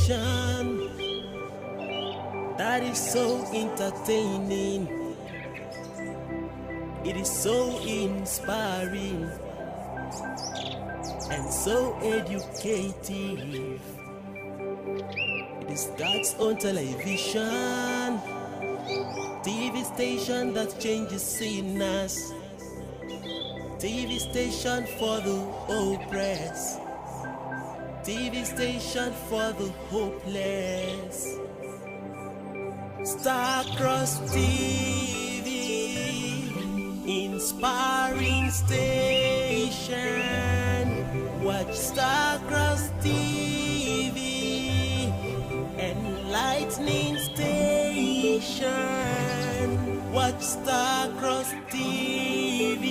television that is so entertaining. It is so inspiring and so educative. It is God's own television, TV station that changes sinners, TV station for the oppressed, TV station for the hopeless. Starcross TV, inspiring station. Watch Starcross TV, enlightening station. Watch Starcross TV,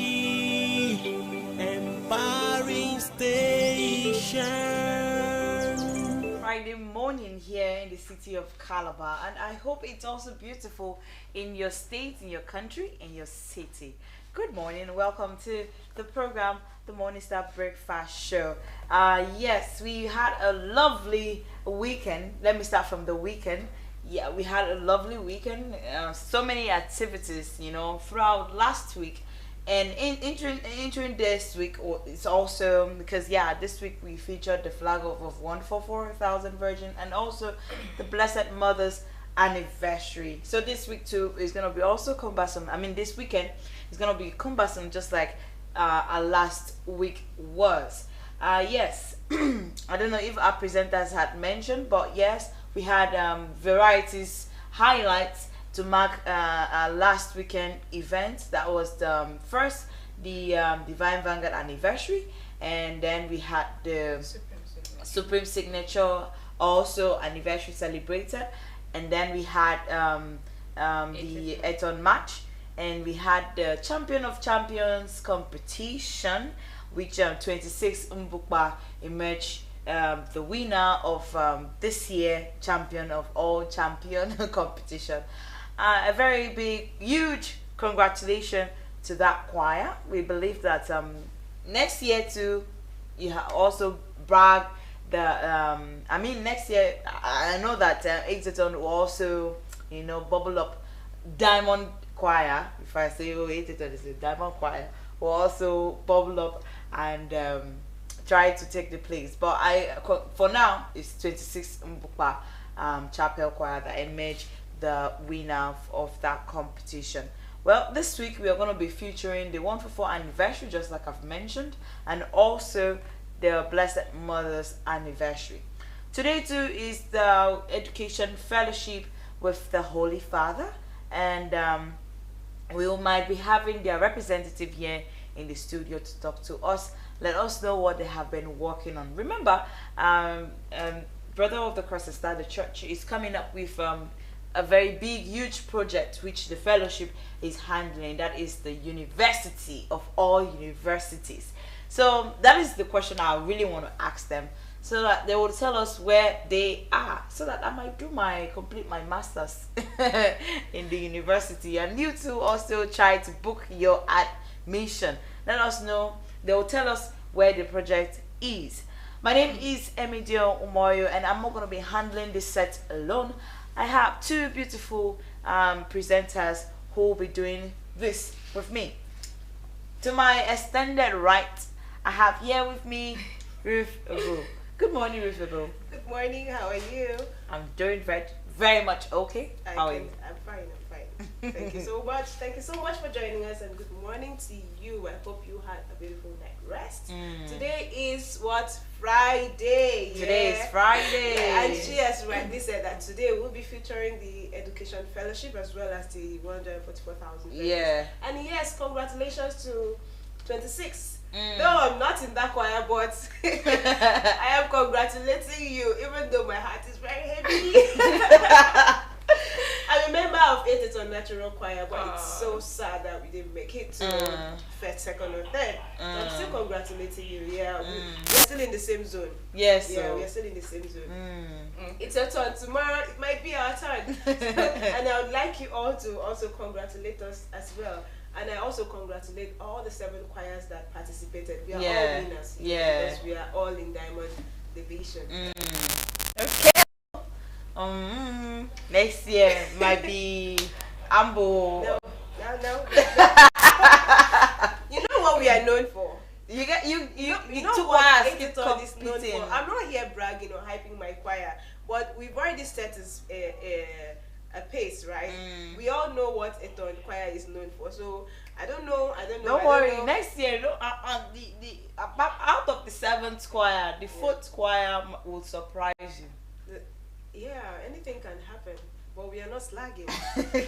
empowering station. Friday morning here in the city of Calabar, and I hope it's also beautiful in your state, in your country, in your city. Good morning, welcome to the program, the Morning Star Breakfast Show. Yes, we had a lovely weekend. Let me start from the weekend. Yeah, we had a lovely weekend. So many activities, throughout last week. And entering this week, it's also because this week we featured the flag of 144,000 Virgin and also the Blessed Mother's anniversary. So this week too is gonna be also cumbersome. I mean, this weekend is gonna be cumbersome, just like our last week was. Yes, I don't know if our presenters had mentioned, but yes, we had varieties highlights to mark our last weekend event. That was first the Divine Vanguard anniversary, and then we had the Supreme Signature also anniversary celebrated, and then we had the Eton match, and we had the Champion of Champions competition, which 26 Mbukpa emerged the winner of this year champion of all champion competition. A very big, huge congratulations to that choir. We believe that next year too, you also brag the. Next year I know that Exeton will also, bubble up Diamond Choir. If I say Exeton is a Diamond Choir, will also bubble up and try to take the place. But for now, it's 26 Mbukpa Chapel Choir that emerged the winner of that competition. Well, this week we are going to be featuring the 144 anniversary, just like I've mentioned, and also the Blessed Mother's anniversary. Today too is the Education Fellowship with the Holy Father, and we might be having their representative here in the studio to talk to us, let us know what they have been working on. Remember, Brother of the Cross Star, the church, is coming up with a very big, huge project which the fellowship is handling. That is the university of all universities. So that is the question I really want to ask them, so that they will tell us where they are, so that I might complete my masters in the university, and you too also try to book your admission. Let us know. They will tell us where the project is. My name is Emidio Umoyo, and I'm not going to be handling this set alone. I have two beautiful presenters who will be doing this with me. To my extended right, I have here with me Ruth Ogo. Good morning, Ruth Ogo. Good morning, how are you? I'm doing very much okay. How are you? I'm fine. Thank you so much. Thank you so much for joining us, and good morning to you. I hope you had a beautiful night rest. Today is what? Friday. Today is Friday. Yeah, and she has rightly said that today we'll be featuring the Education Fellowship as well as the 144,000. Yeah. And yes, congratulations to 26. No, I'm not in that choir, but I am congratulating you, even though my heart is very heavy. I'm a member of Eton Natural Choir, but it's so sad that we didn't make it to first, second, or third. So I'm still congratulating you. Yeah, we're still in the same zone. Yes. Yeah, we're still in the same zone. It's your turn. Tomorrow it might be our turn. And I would like you all to also congratulate us as well. And I also congratulate all the 7 choirs that participated. We are all winners. Yeah. Because we are all in Diamond Division. Okay. Next year might be Ambo. No. You know what we are known for? You get you know two what choirs Eight keep Ton is known competing. for. I'm not here bragging or hyping my choir, but we've already set a pace, right? We all know what Eight Ton choir is known for. So I don't know. Don't worry. Next year, out of the 7th choir, the 4th choir will surprise you. Yeah, anything can happen. But we are not slagging.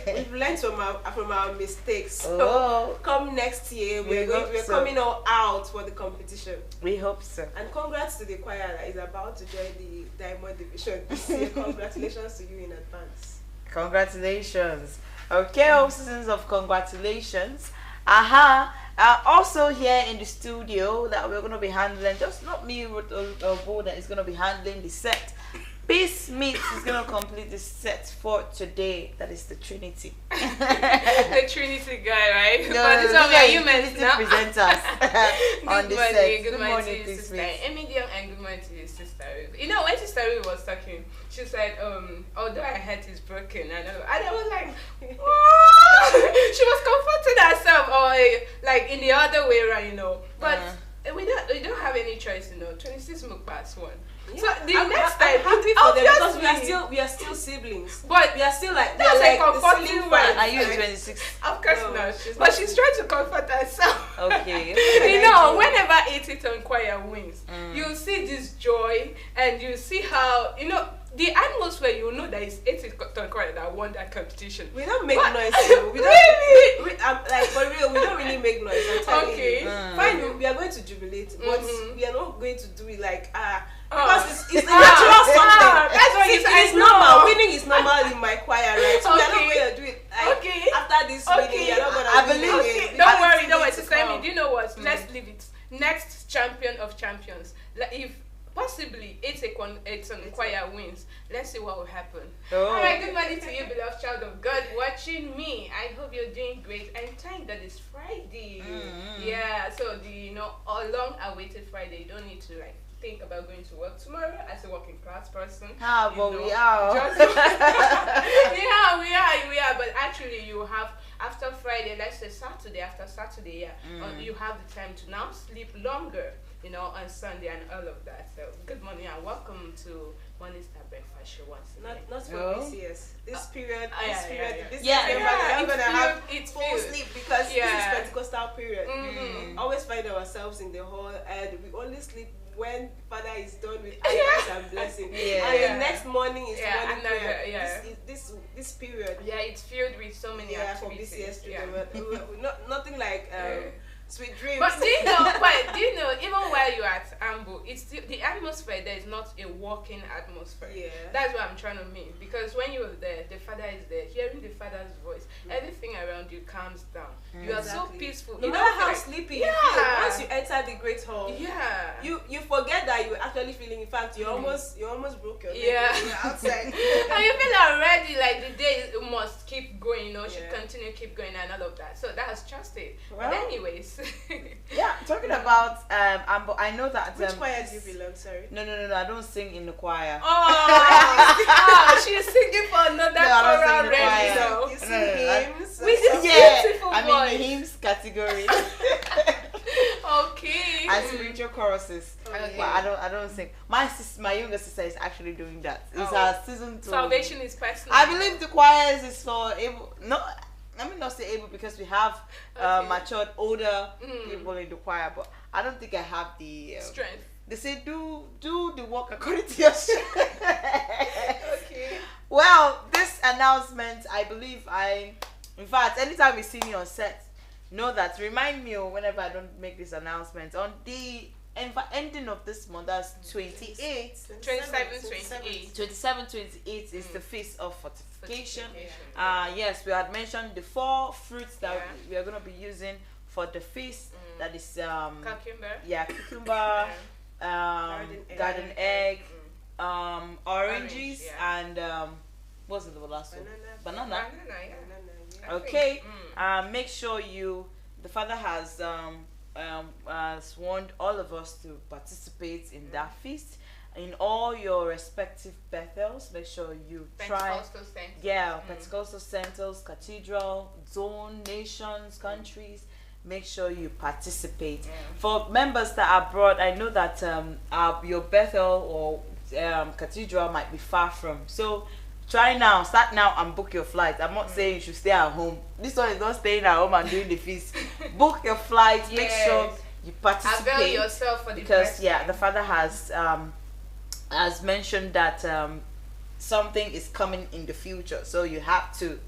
We've learned from our mistakes. So come next year, we're coming all out for the competition. We hope so. And congrats to the choir that is about to join the Diamond Division this year. Congratulations to you in advance. Congratulations. Okay, seasons of congratulations. Also here in the studio that we're going to be handling, just not me with a board that is going to be handling the set. Peace Meets is going to complete the set for today. That is the Trinity. The Trinity guy, right? No, But it's all right. You meant Trinity now. presenters on the set. Good morning to your Peace sister. Meets. Medium and good morning to your sister. You know, when Sister Ruth was talking, she said, although her head is broken, and I was like, oh! She was comforting herself, or like in the other way around, you know. But we don't have any choice, you know. 26 Mukbas won. Yeah. So the I'm next time, happy for them because obviously- we are still siblings. But We are still like that's they're a comforting the one. one. Are you Right? 26? of course No, not. she's But not. she's trying to comfort herself. Okay. You know, whenever 80 choir wins, you see this joy and you see how, you know, the atmosphere, you know that it's 80 choir that won that competition. We don't make But- noise. So we don't. Really? Like for real, we don't really make noise. I'm telling Okay. you. Mm. Fine, we are going to jubilate, but Mhm. we are not going to do it like Oh. because it's a natural something. That's what you See, said. it's normal. Winning is normal in my choir, right? So we are not Okay. going to do it like Okay. after this Okay. winning. We are not going to I do believe- it Okay, again. don't Because worry, it's don't worry. to Sister Amy, come. do you know what? Let's leave it. Next champion of champions. Like if possibly it's a choir wins, let's see what will happen. Oh. Alright, good morning to you, beloved child of God watching me. I hope you're doing great. And thank that it's Friday. Yeah, so the a long awaited Friday. You don't need to like think about going to work tomorrow as a working class person. Ah, you but know, we are. yeah, we are. But actually, you have after Friday, let's say Saturday. After Saturday, you have the time to now sleep longer. You know, on Sunday and all of that. So, good morning and welcome to Morning Star Breakfast Show once again. Not for Oh. BCS. This period, yeah, this yeah. December, Yeah, we're not it's gonna have filled, it's full filled. sleep because this Yeah. is Pentecostal period. Mhm. Always find ourselves in the hall, and we only sleep when Father is done with advice and blessing. Yeah. And Yeah. the next morning is Yeah, morning another- prayer. yeah. This period. Yeah, it's filled with so many Yeah, for activities. BCS Yeah. students, nothing like sweet dreams. But do you know, even while you're at Ambo, it's still, the atmosphere there is not a walking atmosphere. Yeah. That's what I'm trying to mean. Because when you're there, the father is there, hearing the father's voice, everything around you calms down. You are so Exactly. peaceful. No You matter don't feel how like- sleepy Yeah. you feel, once you enter the great hall, Yeah. you forget that you're actually feeling. In fact, you almost broke your neck Yeah. when you're outside. And you feel already like the day must keep going, should Yeah. continue, keep going, and all of that. So that's just it. Well, but anyways, Yeah, talking about Ambo, I know that Which choir do you belong? Sorry. No, I don't sing in the choir. oh, she's singing for another No, I don't choral sing in the choir. ready. You So. sing No, hymns. With this Yeah, beautiful I'm voice. in the hymns category Okay. and spiritual choruses. Okay. But I don't sing. My younger sister is actually doing that. It's Oh. her season 2. Salvation is personal. I believe the choirs is for able. No, let me not say able because we have Okay. matured older Mm. people in the choir, but I don't think I have the strength. They say do the work according to your strength. Okay. Well, this announcement, I believe in fact, anytime you see me on set, know that, remind me whenever I don't make this announcement. On the ending of this month, that's 28, 27, 28 is the Feast of Fortification. Fortification. Yes, we had mentioned the 4 fruits that Yeah. we are going to be using for the feast. That is, Cucumber. cucumber, garden egg, oranges, Orange, yeah. and what's the last one? Banana. Yeah. Okay. Mm. Make sure the father has warned all of us to participate in that feast, in all your respective Bethels. Make sure you try. Pentecostal Center. Yeah, Pentecostal centers, cathedral, zone, nations, countries. Make sure you participate. Yeah. For members that are abroad, I know that your Bethel or cathedral might be far from. So try now, start now and book your flight. I'm not saying you should stay at home. This one is not staying at home and doing the feast. Book your flight. Make Yes. sure you participate. Avail yourself for the Because blessing. the Father has mentioned that something is coming in the future, so you have to,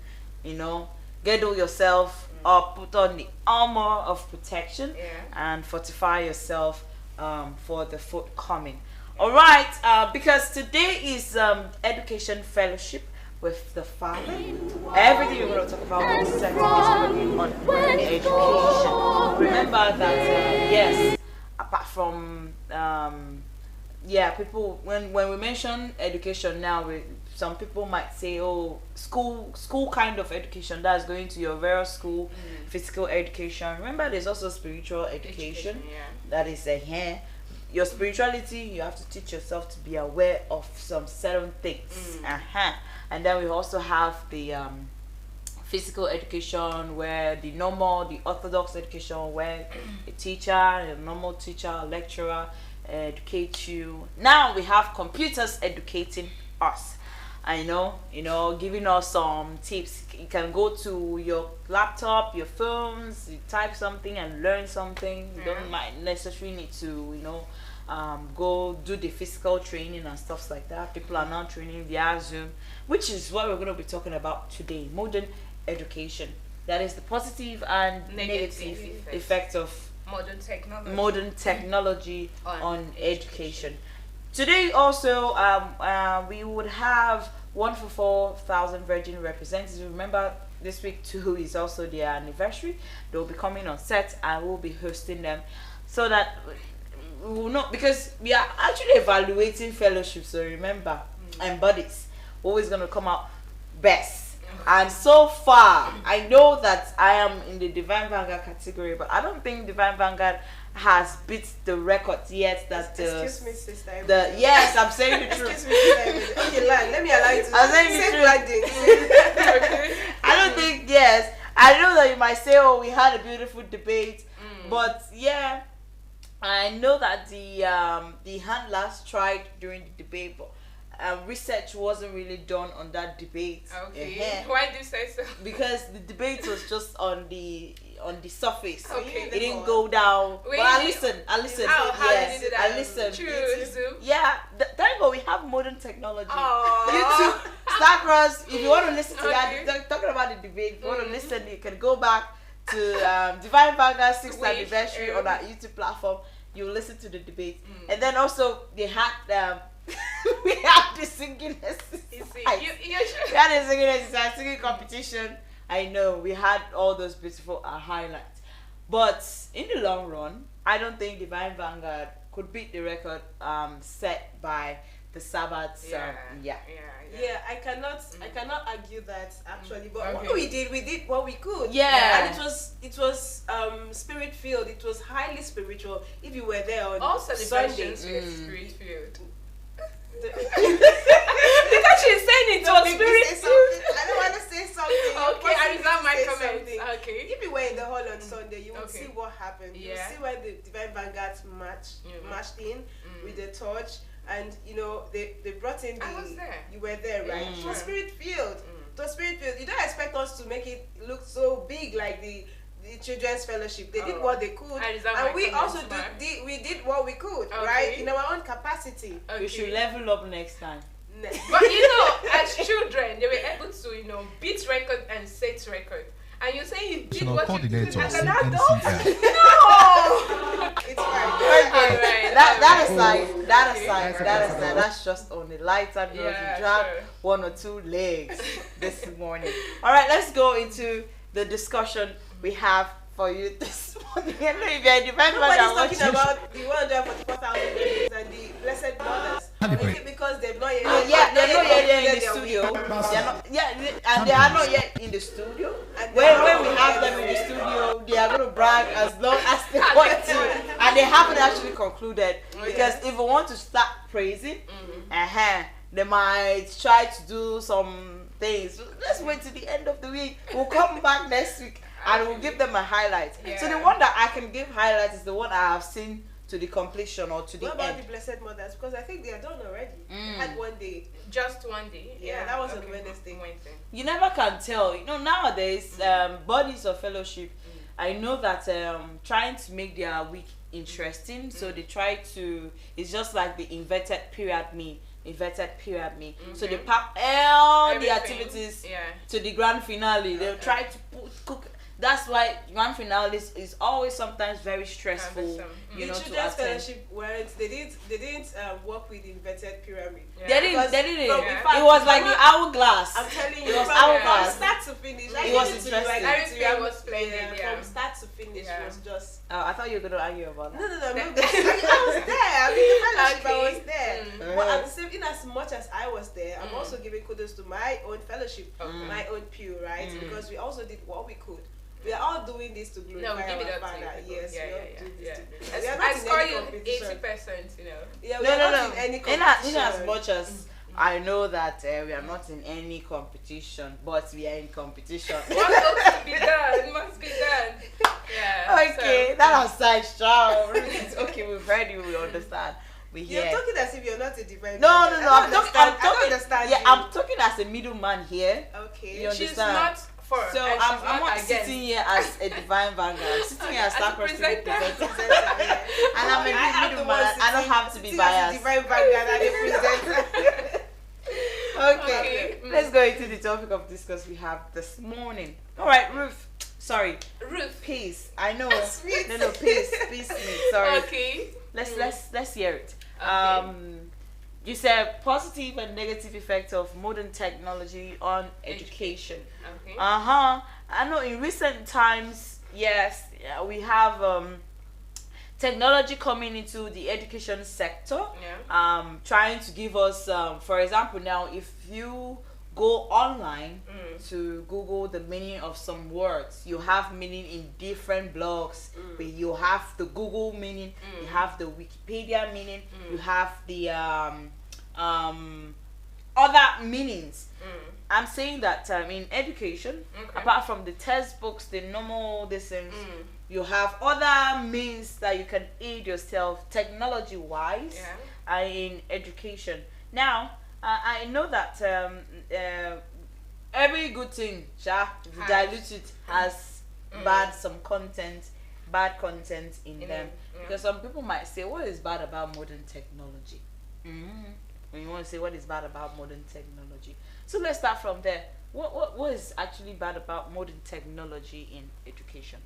girdle yourself up, put on the armor of protection, Yeah. and fortify yourself for the forthcoming. All right, because today is education fellowship with the Father. Everything we're going to talk about is centered on education. Remember that yes, apart from people, when we mention education now, some people might say, oh, school kind of education, that's going to your various school, physical education. Remember, there's also spiritual education. Yeah. That is your spirituality. You have to teach yourself to be aware of some certain things. And then we also have the physical education, where the orthodox education, where a teacher, a normal teacher, a lecturer educate you. Now we have computers educating us. I know, giving us some tips. You can go to your laptop, your phones, you type something and learn something. You don't necessarily need to, go do the physical training and stuff like that. People are now training via Zoom, which is what we're going to be talking about today. Modern education. That is the positive and negative effects of modern technology on education. Today also we would have 1 for 4,000 Virgin representatives. Remember, this week too is also their anniversary. They'll be coming on set and we'll be hosting them, so that we will know, because we are actually evaluating fellowships. So remember, and bodies always going to come out best. And so far, I know that I am in the Divine Vanguard category, but I don't think Divine Vanguard has beat the record yet. That Excuse me, sister. yes, I'm saying the truth. Excuse me, sister. Okay, let me allow you to I'm saying the say truth. black things. I don't think, yes. I know that you might say, oh, we had a beautiful debate, but yeah, I know that the handlers tried during the debate, but research wasn't really done on that debate. Okay. Why do you say so? Because the debate was just on the surface. Okay. It didn't go down. Wait, but I listened. How Yes, did it I listened. Through Zoom? Yeah, thank God we have modern technology. Aww. YouTube, Starcross. If you want to listen to Okay. that, talking about the debate, if you want to listen, you can go back to Divine Vanguard 6th anniversary on our YouTube platform. You will listen to the debate, and then also they had we had the singing exercise. We had a singing exercise, singing competition. I know we had all those beautiful highlights, but in the long run, I don't think Divine Vanguard could beat the record set by the Sabbaths. Yeah, I cannot argue that actually, but Okay. what we did what we could. Yeah. And it was spirit filled. It was highly spiritual. If you were there on All Sunday, celebrations with spirit filled. because Because she's saying it was spirit filled. I don't want to say something. Okay, I reserve my Say comments. something. Okay. If you were in the hall on Sunday, you would Okay. see what happened. You would Yeah. see when the Divine Vanguard marched in with the torch, and they brought in the. I was there. You were there, right? It was Sure. spirit filled. It was spirit filled. You don't expect us to make it look so big like the children's fellowship. They did Oh. what they could, I reserve my and we comments, also ma'am. did what we could, Okay. right, in our own capacity. We should level up next time. But as children, they were able to, beat record and set record. And you're saying you did National what you did coordinator, as an adult? CNCR. No! It's fine. Okay, Alright, that alright. aside, Okay. that's just on the lighter note. Yeah, We dropped sure. 1 or 2 legs this morning. All right, let's go into the discussion we have for you this morning. I don't know if you're a Divine Nobody's Vanguard talking watching. about the 144,000 babies and the blessed mothers. Calibrate. Is it because they've not yet? Yeah, they're not yet in the their studio. way? They're not, and they are not yet in the studio. And When we have them in the studio, they are going to brag as long as they want to, and they haven't actually concluded. Because if we want to start praising, they might try to do some things. So let's wait till the end of the week. We'll come back next week and we'll give them a highlight. So the Yeah. one that I can give highlight is the one I have seen to the completion or to the What about end. the Blessed Mothers? Because I think they are done already. They had one day. Just one day. Yeah, that was on Wednesday. You never can tell. Nowadays, bodies of fellowship, I know that trying to make their week interesting, so they try to. It's just like the inverted pyramid me. So they pack all the Everything. activities Yeah. to the grand finale. They'll try to cook. That's why grand finale is always sometimes very stressful. Cumbersome. You know, The to children's attend. fellowship weren't. They didn't work with inverted pyramid. Yeah. They didn't. Because They didn't. from- in It fact, was like Mama- the hourglass. I'm telling It you, was from, hourglass. from start to finish. It was needed to, interesting. Everything was splendid, Yeah, yeah. from start to finish Yeah. was just. I thought you were going to argue about that. No, I'm not there. I was there. I mean, the fellowship, I Okay. was there. Mm. But at the same, in as much as I was there, I'm also giving kudos to my own fellowship, Okay. my own pew, right? Because we also did what we could. We are all doing this to glorify No, we give it our up to Father. you. Yes, Yeah, we all yeah, do yeah, this yeah. together. We are I not in score any you competition. 80%, you know. Yeah, we No, are no, not no. in any In competition. as much as I know that we are not in any competition, but we are in competition. What must be done must be done. Yeah. Okay, so, that aside, child. Okay, we've heard you. We understand. We You're hear. talking as if you're not a divine. No, being. no, no. I'm talking. I don't understand Yeah, you. I'm talking as a middleman here. Okay. You she's understand? not for. So and I'm she's not against. sitting here as a divine vanguard. I'm sitting here as As a Star Cross TV presenter. presenter. And I'm a middleman. I don't have to be biased. Divine vanguard and a presenter. Okay, Okay. let's go into the topic of discuss we have this morning. All right, Ruth. Sorry, Ruth. peace. I know. Sweet. No, peace, me. Sorry. Okay. Let's hear it. Okay. You said positive and negative effects of modern technology on education. Okay. I know in recent times, yes, we have technology coming into the education sector. Yeah. Trying to give us, for example, now if you go online to Google the meaning of some words, you have meaning in different blogs. But you have the Google meaning, you have the Wikipedia meaning, you have the other meanings. I'm saying that in education, Okay. apart from the textbooks, the normal things, you have other means that you can aid yourself technology wise in education. Now, I know that every good thing, if you Has. dilute it, has bad content in them. Because some people might say, what is bad about modern technology? When you want to say what is bad about modern technology. So let's start from there. What is actually bad about modern technology in education?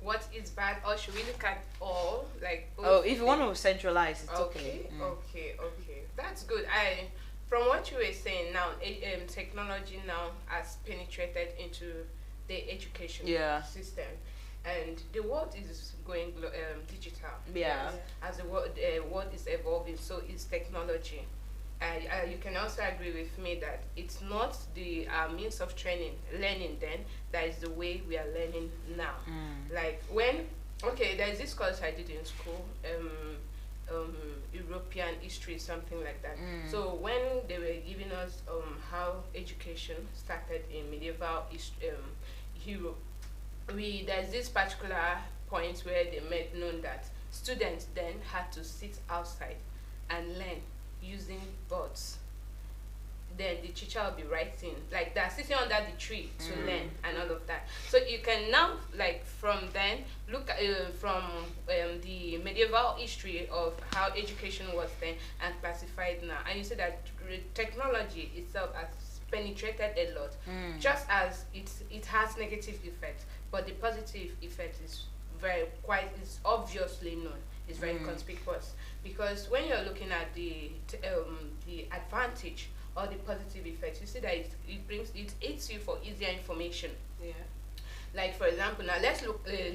What is bad, or should we look at all? Like. Oh, if you want to centralize, it's Okay. okay. Okay. That's good. From what you were saying now, technology now has penetrated into the education system, and the world is going digital. Yeah. As the world is evolving, so is technology. You can also agree with me that it's not the means of learning then that is the way we are learning now. Like there's this course I did in school, European history, something like that. So when they were giving us how education started in medieval Europe, there's this particular point where they made known that students then had to sit outside and learn using boards. Then the teacher will be writing like that, sitting under the tree to learn and all of that. So you can now, like from then, look at from the medieval history of how education was then and classify it now, and you see that technology itself has penetrated a lot. Just as it has negative effects, but the positive effect is is obviously known. It's very conspicuous, because when you're looking at the advantage or the positive effects, you see that it aids you for easier information. Yeah. Like for example, now let's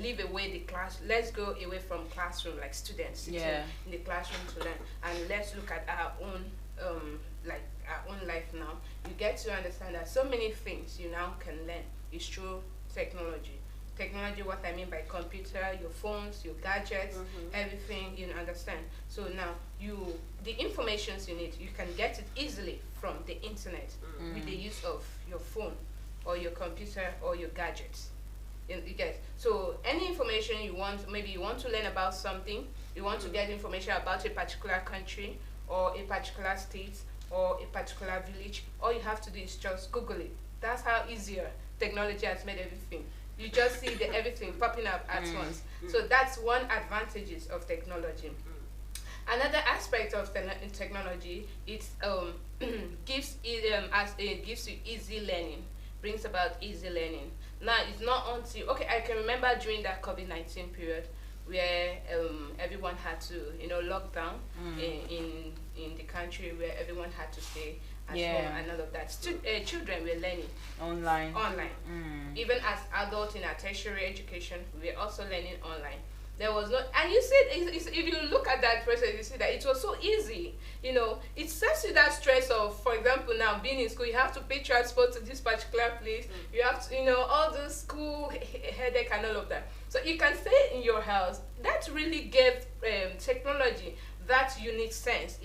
leave away the class. Let's go away from classroom, like students sitting in the classroom to learn, and let's look at our own our own life now. You get to understand that so many things you now can learn is through technology. technology, what I mean by computer, your phones, your gadgets, everything, you understand. So now the informations you need, you can get it easily from the internet with the use of your phone or your computer or your gadgets. You get. So any information you want, maybe you want to learn about something, you want to get information about a particular country or a particular state or a particular village, all you have to do is just Google it. That's how easier technology has made everything. You just see everything popping up at once. So that's one advantages of technology. Another aspect of technology, it gives you easy learning, brings about easy learning. Now it's not until I can remember during that COVID-19 period where everyone had to lock down in the country, where everyone had to stay at home and all of that. Children were learning online. Even as adults in our tertiary education, we were also learning online. There was no, and you said if you look at that process, you see that it was so easy. It saves you that stress of, for example, now being in school, you have to pay transport to this particular place. You have to, all the school headache and all of that. So you can stay in your house. That really gave technology that unique sense.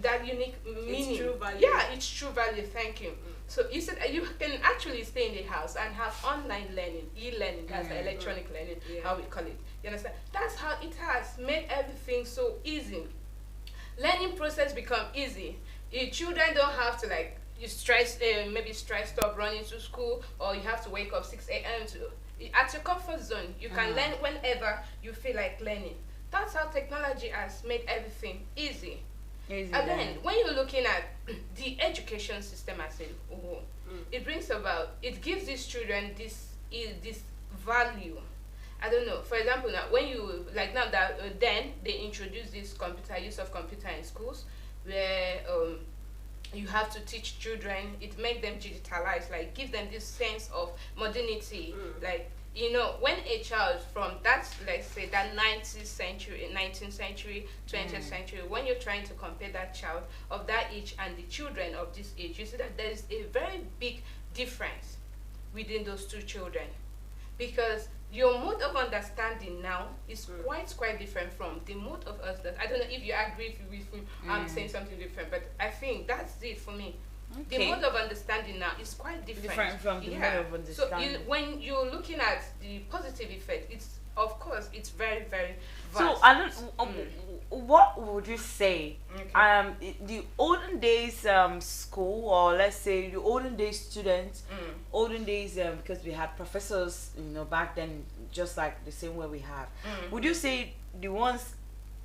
That unique meaning. It's true value. Yeah, it's true value. Thank you. So you said you can actually stay in the house and have online learning, e-learning. That's electronic learning, how we call it. You understand? That's how it has made everything so easy. Learning process become easy. Your children don't have to maybe stressed up running to school, or you have to wake up 6 a.m. at your comfort zone. You can learn whenever you feel like learning. That's how technology has made everything easy. Again, when you're looking at the education system as a whole, it gives these children this value. I don't know. For example, now when you then they introduce this use of computer in schools, where you have to teach children. It make them digitalize, give them this sense of modernity, when a child from that, let's say, that 19th century, 20th century, when you're trying to compare that child of that age and the children of this age, you see that there is a very big difference within those two children, because your mode of understanding now is quite different from the mode of us. That I don't know if you agree with me. I'm saying something different, but I think that's it for me. The mode of understanding now is quite different from the mode of understanding. So when you're looking at the positive effect, it's very, very vast. So what would you say? The olden days school, or let's say the olden days students, olden days because we had professors, back then, just like the same way we have. Would you say the ones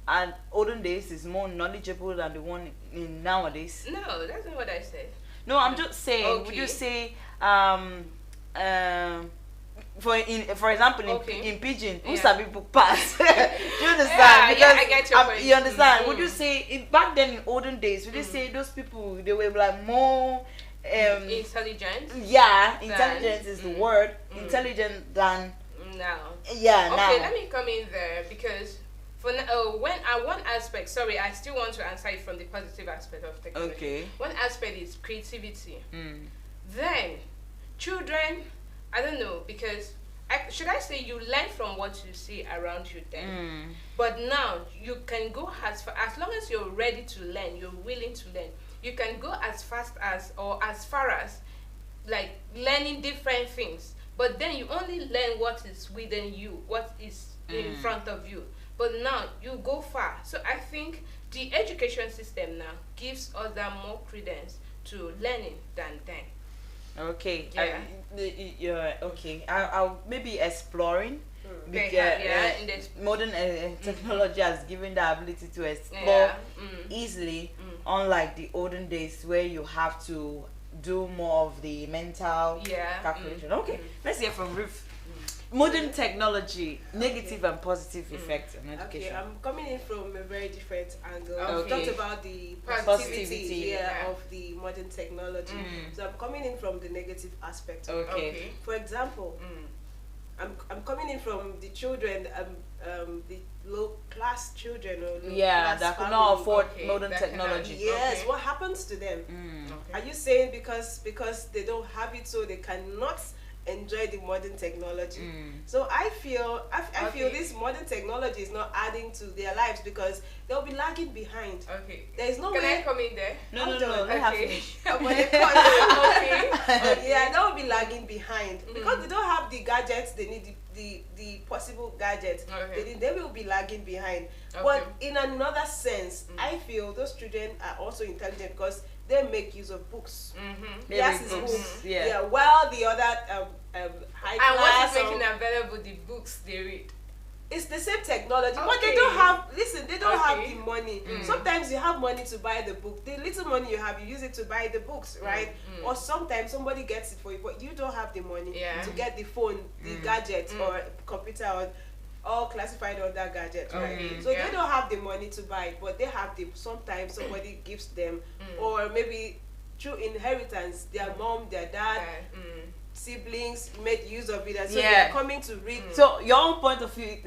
at olden days is more knowledgeable than the one in nowadays? No, that's not what I said. No, I'm just saying. Would you say for example in Pidgin, who some people pass? Do you understand? Because I get your point. You understand? Would you say back then in olden days, would you say those people, they were more intelligent? Yeah, intelligence is the word. Intelligent than now. Yeah, now. Okay, let me come in there, because for one aspect, sorry, I still want to answer it from the positive aspect of technology. Okay. One aspect is creativity. Then children, I don't know, because should I say you learn from what you see around you then? But now you can go as far as long as you're ready to learn, you're willing to learn. You can go as fast as or as far as learning different things. But then you only learn what is within you, what is in front of you. But now you go far. So I think the education system now gives us that more credence to learning than then. Okay. Yeah. Okay. I'll maybe exploring. Because in this modern technology has given the ability to explore easily, unlike the olden days where you have to do more of the mental calculation. Okay, let's hear from Ruth. Modern technology, negative and positive effects on education. Okay, I'm coming in from a very different angle. We Okay. talked about the Positivity, of the modern technology. So I'm coming in from the negative aspect. Okay. For example, I'm coming in from the children, the low class children or low class that could family. not afford Okay, modern that technology. Yes, Okay. what happens to them? Okay. Are you saying because they don't have it, so they cannot enjoy the modern technology. So I feel Okay. this modern technology is not adding to their lives because they'll be lagging behind. Okay. There is no Can way. I come in there? No, no, I'm no. done. Let her Okay. finish. When they call Okay. yeah, they will be lagging behind because they don't have the gadgets they need, the possible gadgets Okay. they need. They will be lagging behind. Okay. But in another sense, I feel those children are also intelligent because they make use of books. Mm-hmm. They Yes, read it's books. books. Yeah. While the other high And what class is making or- available the books they read? it's the same technology, but they Okay. don't have. Listen, they don't have Okay. the money. Sometimes you have money to buy the book. The little money you have, you use it to buy the books, right? Or sometimes somebody gets it for you, but you don't have the money Yeah. to get the phone, the gadget, or computer, or all classified other gadgets, right? Okay. So Yeah. they don't have the money to buy it, but they have the. Sometimes somebody gives them, or maybe through inheritance, their mom, their dad, siblings made use of it, and so Yeah. they're coming to read. So your own point of view,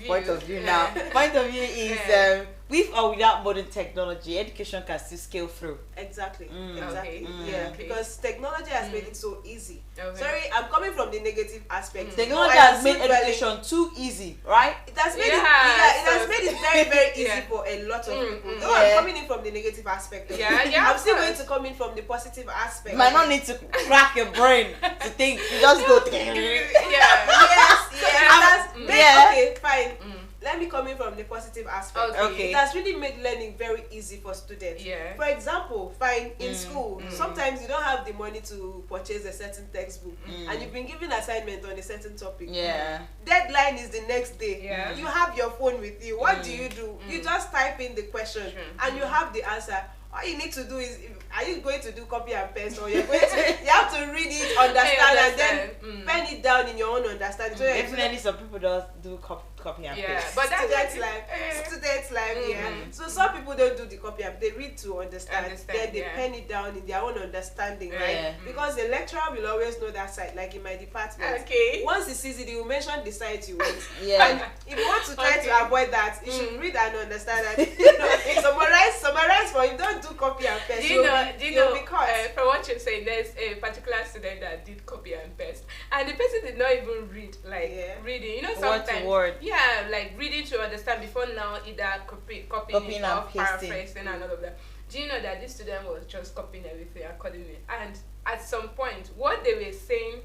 point of view now. Point of view is Yeah. with or without modern technology, education can still scale through. Exactly. Mm. Exactly. Okay. Yeah. Okay. Because technology has made it so easy. Okay. Sorry, I'm coming from the negative aspect. Technology No, I am has made still dwelling- education too easy, right? It has made Yeah, it has so- made it very, very easy Yeah. for a lot of people. mm, Though yeah. I'm coming in from the negative aspect. Of Yeah, it. yeah, I'm of still going course. to come in from the positive aspect. You might not need to crack your brain to think. You just go. Yeah. Yes, that's yeah. okay, fine. Let me come in from the positive aspect. Okay. It has really made learning very easy for students. Yeah. For example, fine, in school, sometimes you don't have the money to purchase a certain textbook and you've been given assignment on a certain topic. Yeah. Deadline is the next day. Yeah. You have your phone with you. What do? You just type in the question and you have the answer. All you need to do is, are you going to do copy and paste, or you're going to, you have to read it, understand, and then pen it down in your own understanding. So Definitely, some people just do copy and Yeah, paste. but that's students' like- life, students' life, yeah. So some people don't do the copy and they read to understand, then they yeah. pen it down in their own understanding, Yeah. right? Because the lecturer will always know that side, like in my department. Okay. Once he sees it, he will mention the side you want. Yeah. And if you want to try Okay. to avoid that, you should read and understand and summarize for him. Don't do copy and paste. Do you know? You'll be caught. From what you're saying, there's a particular student that did copy and paste, and the person did not even read, like Yeah. reading. You know, Word to sometimes, word. yeah, like reading to understand before now, either copying Copying it and or pasting. paraphrasing and all of that. Do you know that this student was just copying everything accordingly? And at some point, what they were saying,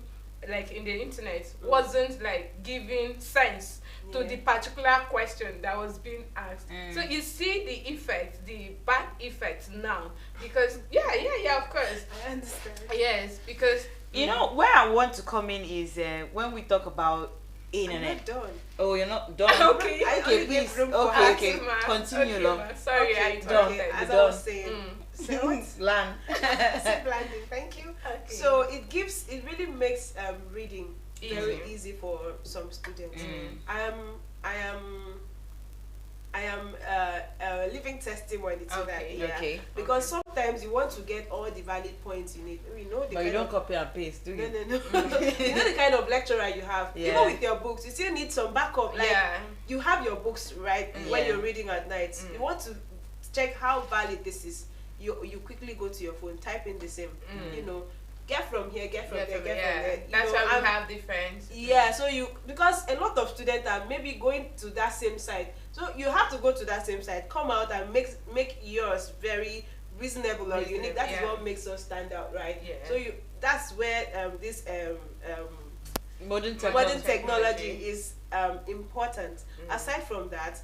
like in the internet, wasn't like giving sense to Yeah. the particular question that was being asked. So you see the effect, the bad effect now, because yeah, of course, I understand. yes, because You know, where I want to come in is when we talk about I'm internet. not done. Oh, you're not done. Okay. I Okay, only please. gave room for Okay, asking, okay. ma. Continue, Okay, love. ma. Sorry, I Okay, done. okay, as Done. I was saying. So what? Land. Blinding. Thank you. Okay. So it really makes reading very Easy. easy for some students. I am a living testimony to that. Okay. Yeah. Okay. Because sometimes you want to get all the valid points you need. You know the But you kind don't of, copy and paste, do no, you? no. You know the kind of lecturer you have. Yeah. Even with your books, you still need some backup. Like Yeah. you have your books right when Yeah. you're reading at night. You want to check how valid this is. You quickly go to your phone, type in the same. You know, get from here, get from there, get from there. You That's know, why we and- have different. yeah, so because a lot of students are maybe going to that same site, so you have to go to that same site, come out and make yours very reasonable or unique. That is yeah. what makes us stand out, right? Yeah. So that's where this Modern technology. modern technology is important. Aside from that,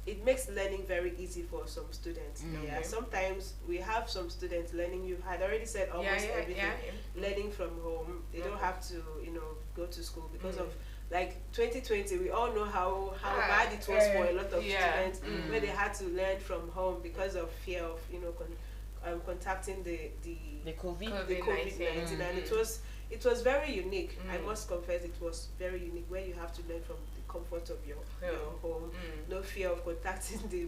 it makes learning very easy for some students. Yeah, Okay. sometimes we have some students learning. You had already said almost everything. Learning from home. They don't have to, go to school because of like 2020. We all know how bad it was for a lot of students where they had to learn from home because of fear of contacting the COVID. the COVID-19, and it was very unique. I must confess, it was very unique where you have to learn from the comfort of your home, no fear of contacting the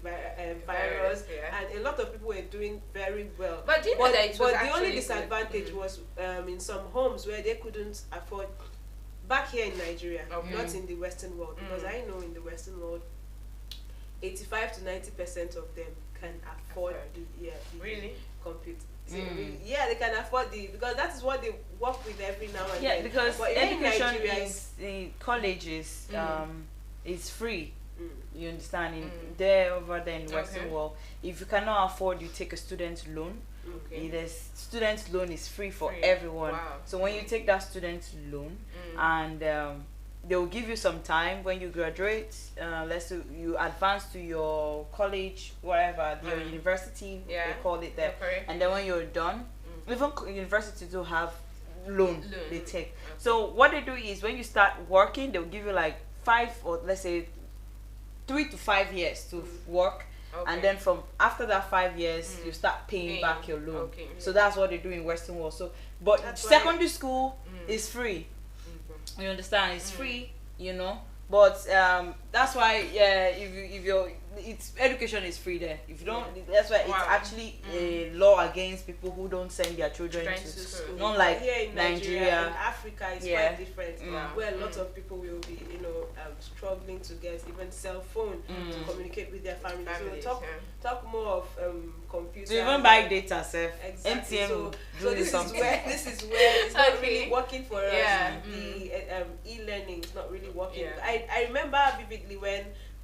virus, and a lot of people were doing very well. But do you know that it was but the actually only good? disadvantage was in some homes where they couldn't afford. Back here in Nigeria, not in the Western world, because I know in the Western world, 85 to 90% of them can afford the Really? computer. Yeah, they can afford because that is what they work with every now and Yeah, then. because But in education Nigeria, in colleges is free. Mm. You understand? There over there in the Western Okay. world, if you cannot afford, you take a student loan. Okay. The student loan is free for Free. everyone. Wow. So when you take that student loan, and they will give you some time when you graduate. Let's say you advance to your college, whatever, your university, Yeah. they call it there. Okay. And then when you're done, even university do have loan they Loan. take. So what they do is when you start working, they'll give you like 5 or let's say 3 to 5 years to work. Okay. And then from after that 5 years, you start paying Paying. back your loan. Okay. So that's what they do in Western world. So, but That's why- secondary school is free. You understand? It's free, you know. But that's why if you're it's education is free there. If you don't, that's why it's Wow. actually a law against people who don't send their children Children to to school. school. Not like here in Nigeria. in Africa, it's Yeah. quite different. Mm. Where a lot of people will be, struggling to get even cell phone to communicate with their families. Families, So talk more of computer. To even buy data, self. Exactly. MTN So, will so do this something. is where it's not Okay. really working for us. Yeah. The e-learning is not really working. Yeah. I remember vividly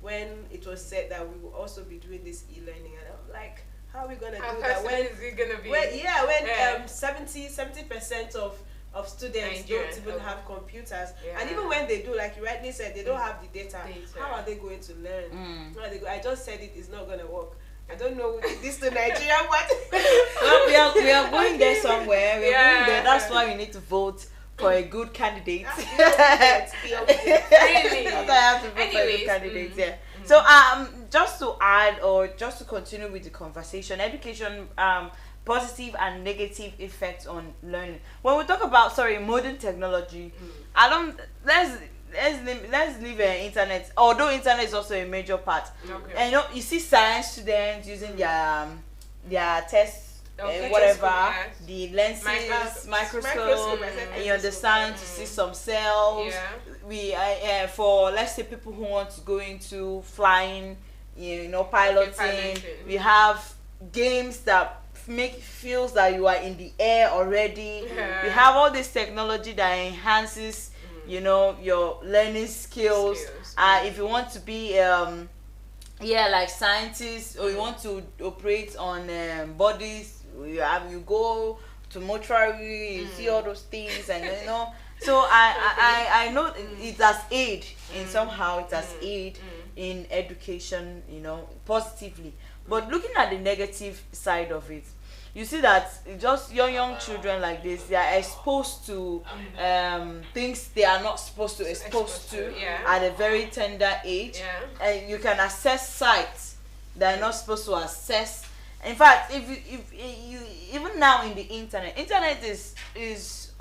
when it was said that we will also be doing this e-learning, and I'm like, how are we gonna How do that fast when is it gonna be? when Yeah. 70% of students Nigerian, don't even okay. have computers, Yeah. and even when they do, like you rightly said, they don't have the data. Data. How are they going to learn? Mm. How are they I just said it's not gonna work. I don't know this to Nigeria, but Well, we are going there somewhere. We're Yeah. going there. That's why you need to vote for a good candidate. Really? That's why I have to vote for a good Anyways, candidate. Yeah. So just to add or just to continue with the conversation, education positive and negative effects on learning. When we talk about modern technology, I don't let's leave internet. Although internet is also a major part. Okay. And you see science students using their tests. Okay. Whatever Yes. the lenses, microscope, and you understand to see some cells. Yeah. We for let's say people who want to go into flying, piloting. piloting. We have games that feels that you are in the air already. Yeah. We have all this technology that enhances, your learning skills. If you want to be like scientists, or you want to operate on bodies, you go to mortuary, you see all those things, and so I know it has aid in somehow, it has aid in education, positively. But looking at the negative side of it, you see that just young children like this, they are exposed to things they are not supposed to exposed to yeah. at a very tender age. Yeah. And you can access sites that are not supposed to access. In fact, if you even now in the internet is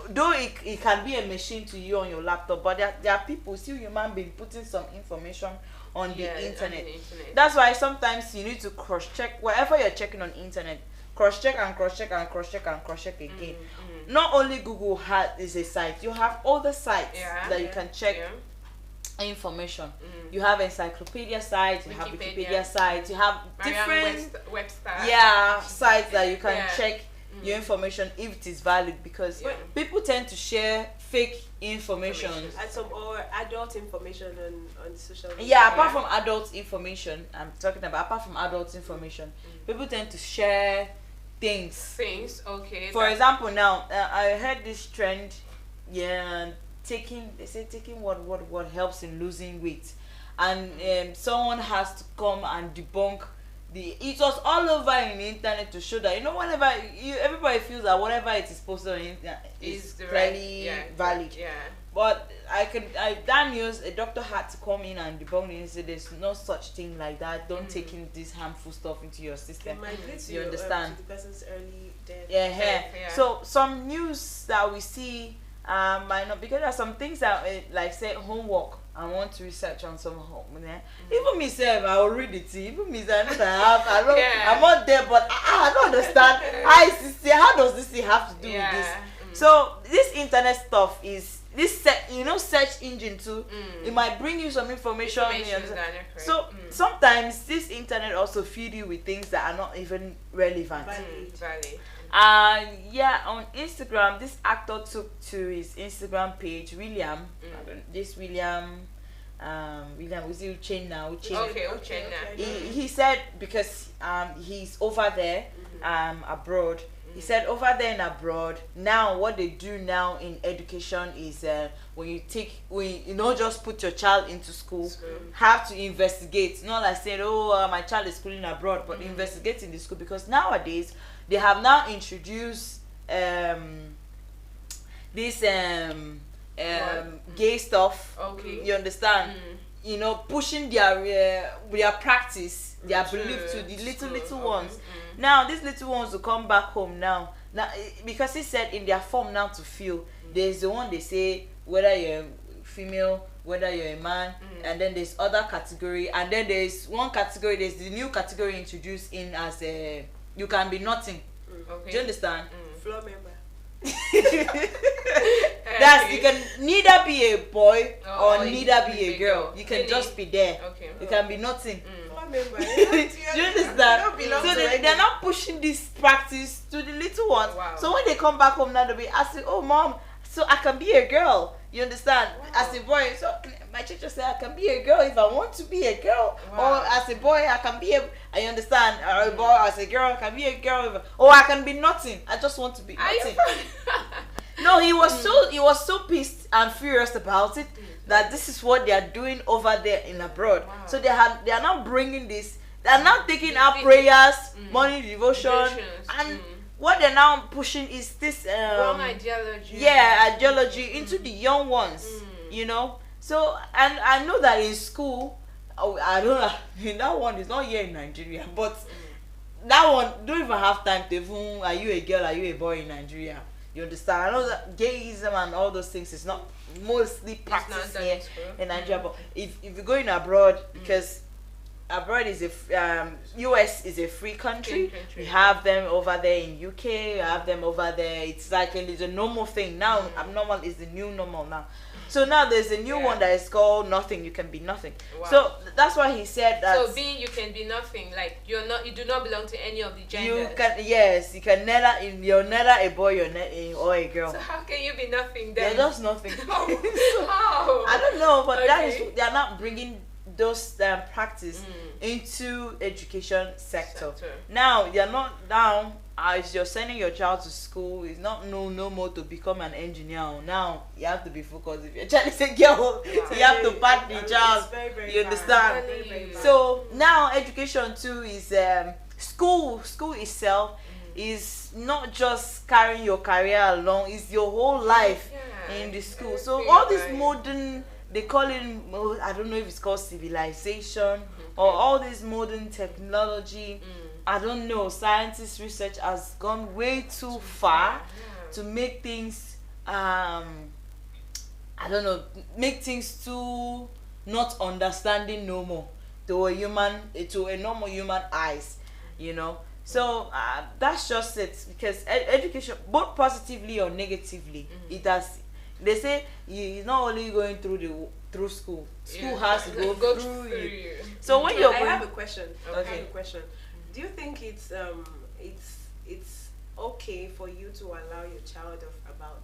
though it can be a machine to you on your laptop, but there are people, still human being, putting some information on the internet. That's why sometimes you need to cross check whatever you're checking on internet. Cross check and cross check and cross check and cross check again. Not only Google is a site, you have other sites that you can check information. You have encyclopedia sites, you have Wikipedia sites, you have different Webster. sites that you can check your information if it is valid, because people tend to share fake information. and some or adult information on social media. Yeah, apart from adult information, I'm talking about apart from adult information, people tend to share things. Okay. For example, now I heard this trend, taking what helps in losing weight, and someone has to come and debunk it was all over in the internet to show that whenever everybody feels that whatever it is posted on the internet is clearly valid. Yeah. But that news, a doctor had to come in and debunk it and say there's no such thing like that. Don't take in this harmful stuff into your system. It might lead to You understand? to the person's early death. Yeah. So some news that we see might not, because there are some things that like say homework. I want to research on some home. Even myself, I will read it. Even myself, I'm not there, but I don't understand. How does this thing have to do with this? So this internet stuff is this search engine too. It might bring you some information. So sometimes this internet also feed you with things that are not even relevant. Valid. Yeah, on Instagram, this actor took to his Instagram page, William. This William, William was it Uchenna? Okay, Uchenna. He said because he's over there abroad. He said over there and abroad now what they do now in education is when you don't just put your child into school, have to investigate. Not like saying my child is schooling abroad, but investigate in the school, because nowadays they have now introduced this gay stuff. Okay. You understand? You know, pushing their practice, their belief to the little ones. Now these little ones will come back home now because he said in their form now to fill, there's the one they say whether you're female, whether you're a man, and then there's other category, and then there's one category, there's the new category introduced in as a you can be nothing. Okay. Do you understand? Floor member. That's, you can neither be a boy or you neither can be a girl. You can Really? just be there. Okay. You can be nothing. Floor member. Do you understand? don't belong So to they're anyone. not pushing this practice to the little ones. Wow. So when they come back home now, they'll be asking, "Oh, mom, so I can be a girl." You understand? As a boy, so my teacher said I can be a girl if I want to be a girl, Wow. or as a boy I can be a. I understand. Or a boy as a girl I can be a girl, or I can be nothing. I just want to be Are you nothing. No, he was so pissed and furious about it that this is what they are doing over there in abroad. Wow. So they are now bringing this. They are now taking our This- prayers, morning devotion, Devotions, and what they're now pushing is this wrong ideology. ideology into the young ones. You know. So and I know that in school, I don't know. That one is not here in Nigeria, but that one don't even have time to even. Are you a girl? Are you a boy in Nigeria? You understand? I know that gayism and all those things is not mostly practiced done here in school. in Nigeria. But if you're going abroad, because abroad is US is a free country. Free country. We have them over there in UK. We have them over there. It's like it's a normal thing now. Abnormal is the new normal now. So now there's a new one that is called nothing. You can be nothing. Wow. So that's why he said that. So being you can be nothing. Like you do not belong to any of the genders. You can you're neither a boy or a girl. So how can you be nothing They're then? just nothing. How? I don't know, but that Okay. is they're not bringing those practice into education sector. Now you're not down as you're sending your child to school. It's not no more to become an engineer. Now you have to be focused. If your child is a girl, you have to pat the child. It's very, very You bad. understand? Very, very bad. So now education too is school itself is not just carrying your career along, it's your whole life in the school. So all this modern, they call it, I don't know if it's called civilization or all this modern technology, I don't know, scientists research has gone way too far to make things I don't know, make things too not understanding no more to a normal human eyes, you know. So that's just it, because education, both positively or negatively, it has. They say you're not only going through school. School has to go through you. So when you're I going, have a question. I Okay. have a question. Do you think it's okay for you to allow your child of about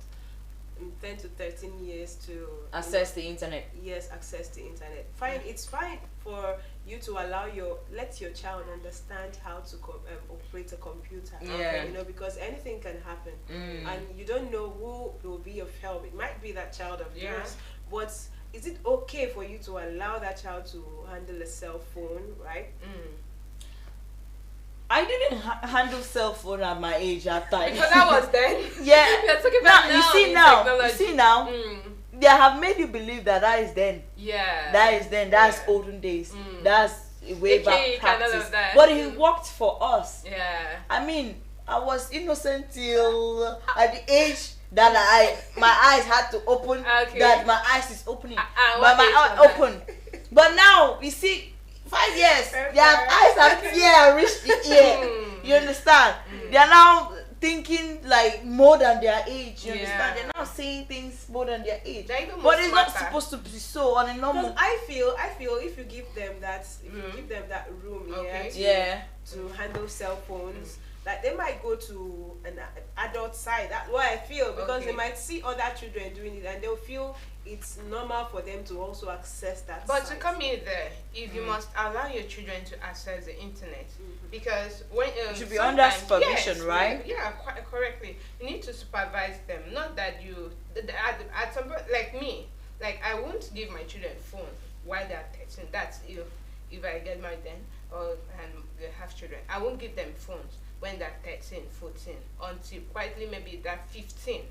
10 to 13 years to access the internet. access the internet? Fine, it's fine for you to let your child understand how to operate a computer. Yeah. You know, because anything can happen, and you don't know who will be of help. It might be that child of yours, but is it okay for you to allow that child to handle a cell phone, right? I didn't handle cell phone at my age at time. Because that was then. Yeah. We are talking Now about you see in now. technology. You see now. They have made you believe that is then. Yeah. That is then. That's Yeah. olden days. That's a way The back cake and all practice. of that. But it worked for us. Yeah. I mean, I was innocent till at the age that my eyes had to open. Okay. That my eyes is opening. What But my age eye was that? open. But now you see, 5 years, their eyes are clear, reach the ear. You understand? They are now thinking like more than their age. You understand? They're now saying things more than their age. They're even more But it's not smarter. supposed to be so on a normal. Because I feel if you give them that room, Okay. to handle cell phones, Like they might go to an adult side. That's what I feel, because Okay. they might see other children doing it and they'll feel it's normal for them to also access that. But to site. come in there, if you must allow your children to access the internet, because when It should be under sometimes- supervision, yes, right? Yeah, quite correctly. You need to supervise them. Not that you at some point, like me, like I won't give my children phone while they're 13. That's if I get married then, or and they have children, I won't give them phones when they're 13, 14, until quietly maybe they're 15.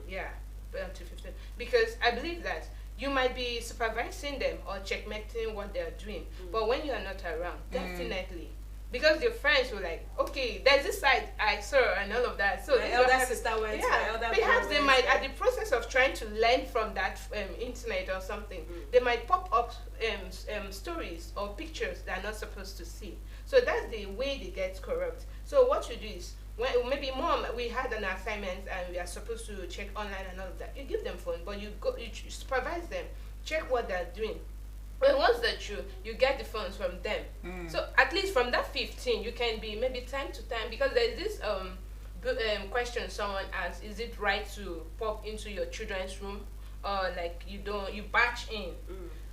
Yeah, but until 15. Because I believe that you might be supervising them or checkmating what they're doing, but when you are not around, definitely. Because your friends were like, okay, there's this side I saw and all of that. So My this elder was- sister went, yeah, my elder perhaps brother they went, might, yeah. at the process of trying to learn from that internet or something, they might pop up stories or pictures they're not supposed to see. So that's the way they get corrupt. So what you do is, when maybe mom, we had an assignment and we are supposed to check online and all of that, you give them phone, but you supervise them, check what they're doing. Well, once they're true, you get the phones from them. So at least from that 15, you can be maybe time to time, because there's this question someone asked: is it right to pop into your children's room, or like you batch in?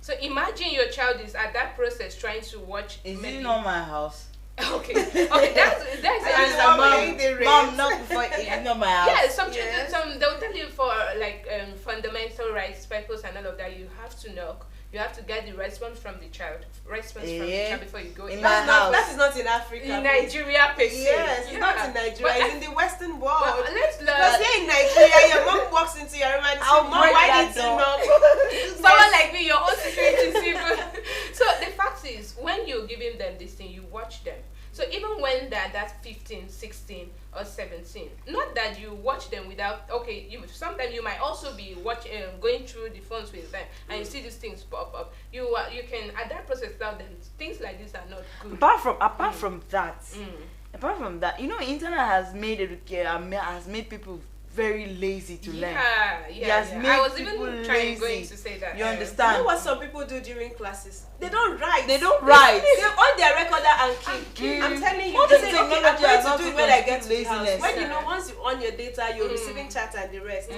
So imagine your child is at that process trying to watch. Is maybe, it not my house? Okay, that's And it. mom, Mom, the rate. mom, not before it's not my house. Yeah, some children, Yes. they'll tell you for like fundamental rights, purpose, and all of that. You have to knock. You have to get the response from the child. Before you go In in. my house. That is not in Africa. In please. Nigeria, per se. Yes, it's Yeah. not in Nigeria. But It's in the Western world. but let's Because learn. here in Nigeria, your mom walks into your room and I'll says, "Mom, break why that did you door." knock?" Someone like me, your own security people. So the fact is, when you're giving them this thing, you watch them. So even when they're that 15, 16, or 17, not that you watch them without, okay, sometimes you might also be watching, going through the phones with them, and you see these things pop up. You can, at that process, tell them things like this are not good. Apart from that, you know, internet has made people very lazy to learn. Yeah, has made I was even people going lazy. to say that. You You understand? know what some people do during classes? They don't write. They don't write. They on their recorder and keep. I'm telling you, All they this say, okay, I'm technology has going to not do it to when I get to the contribute house. laziness. When you know, once you on your data, you're receiving chat and the rest.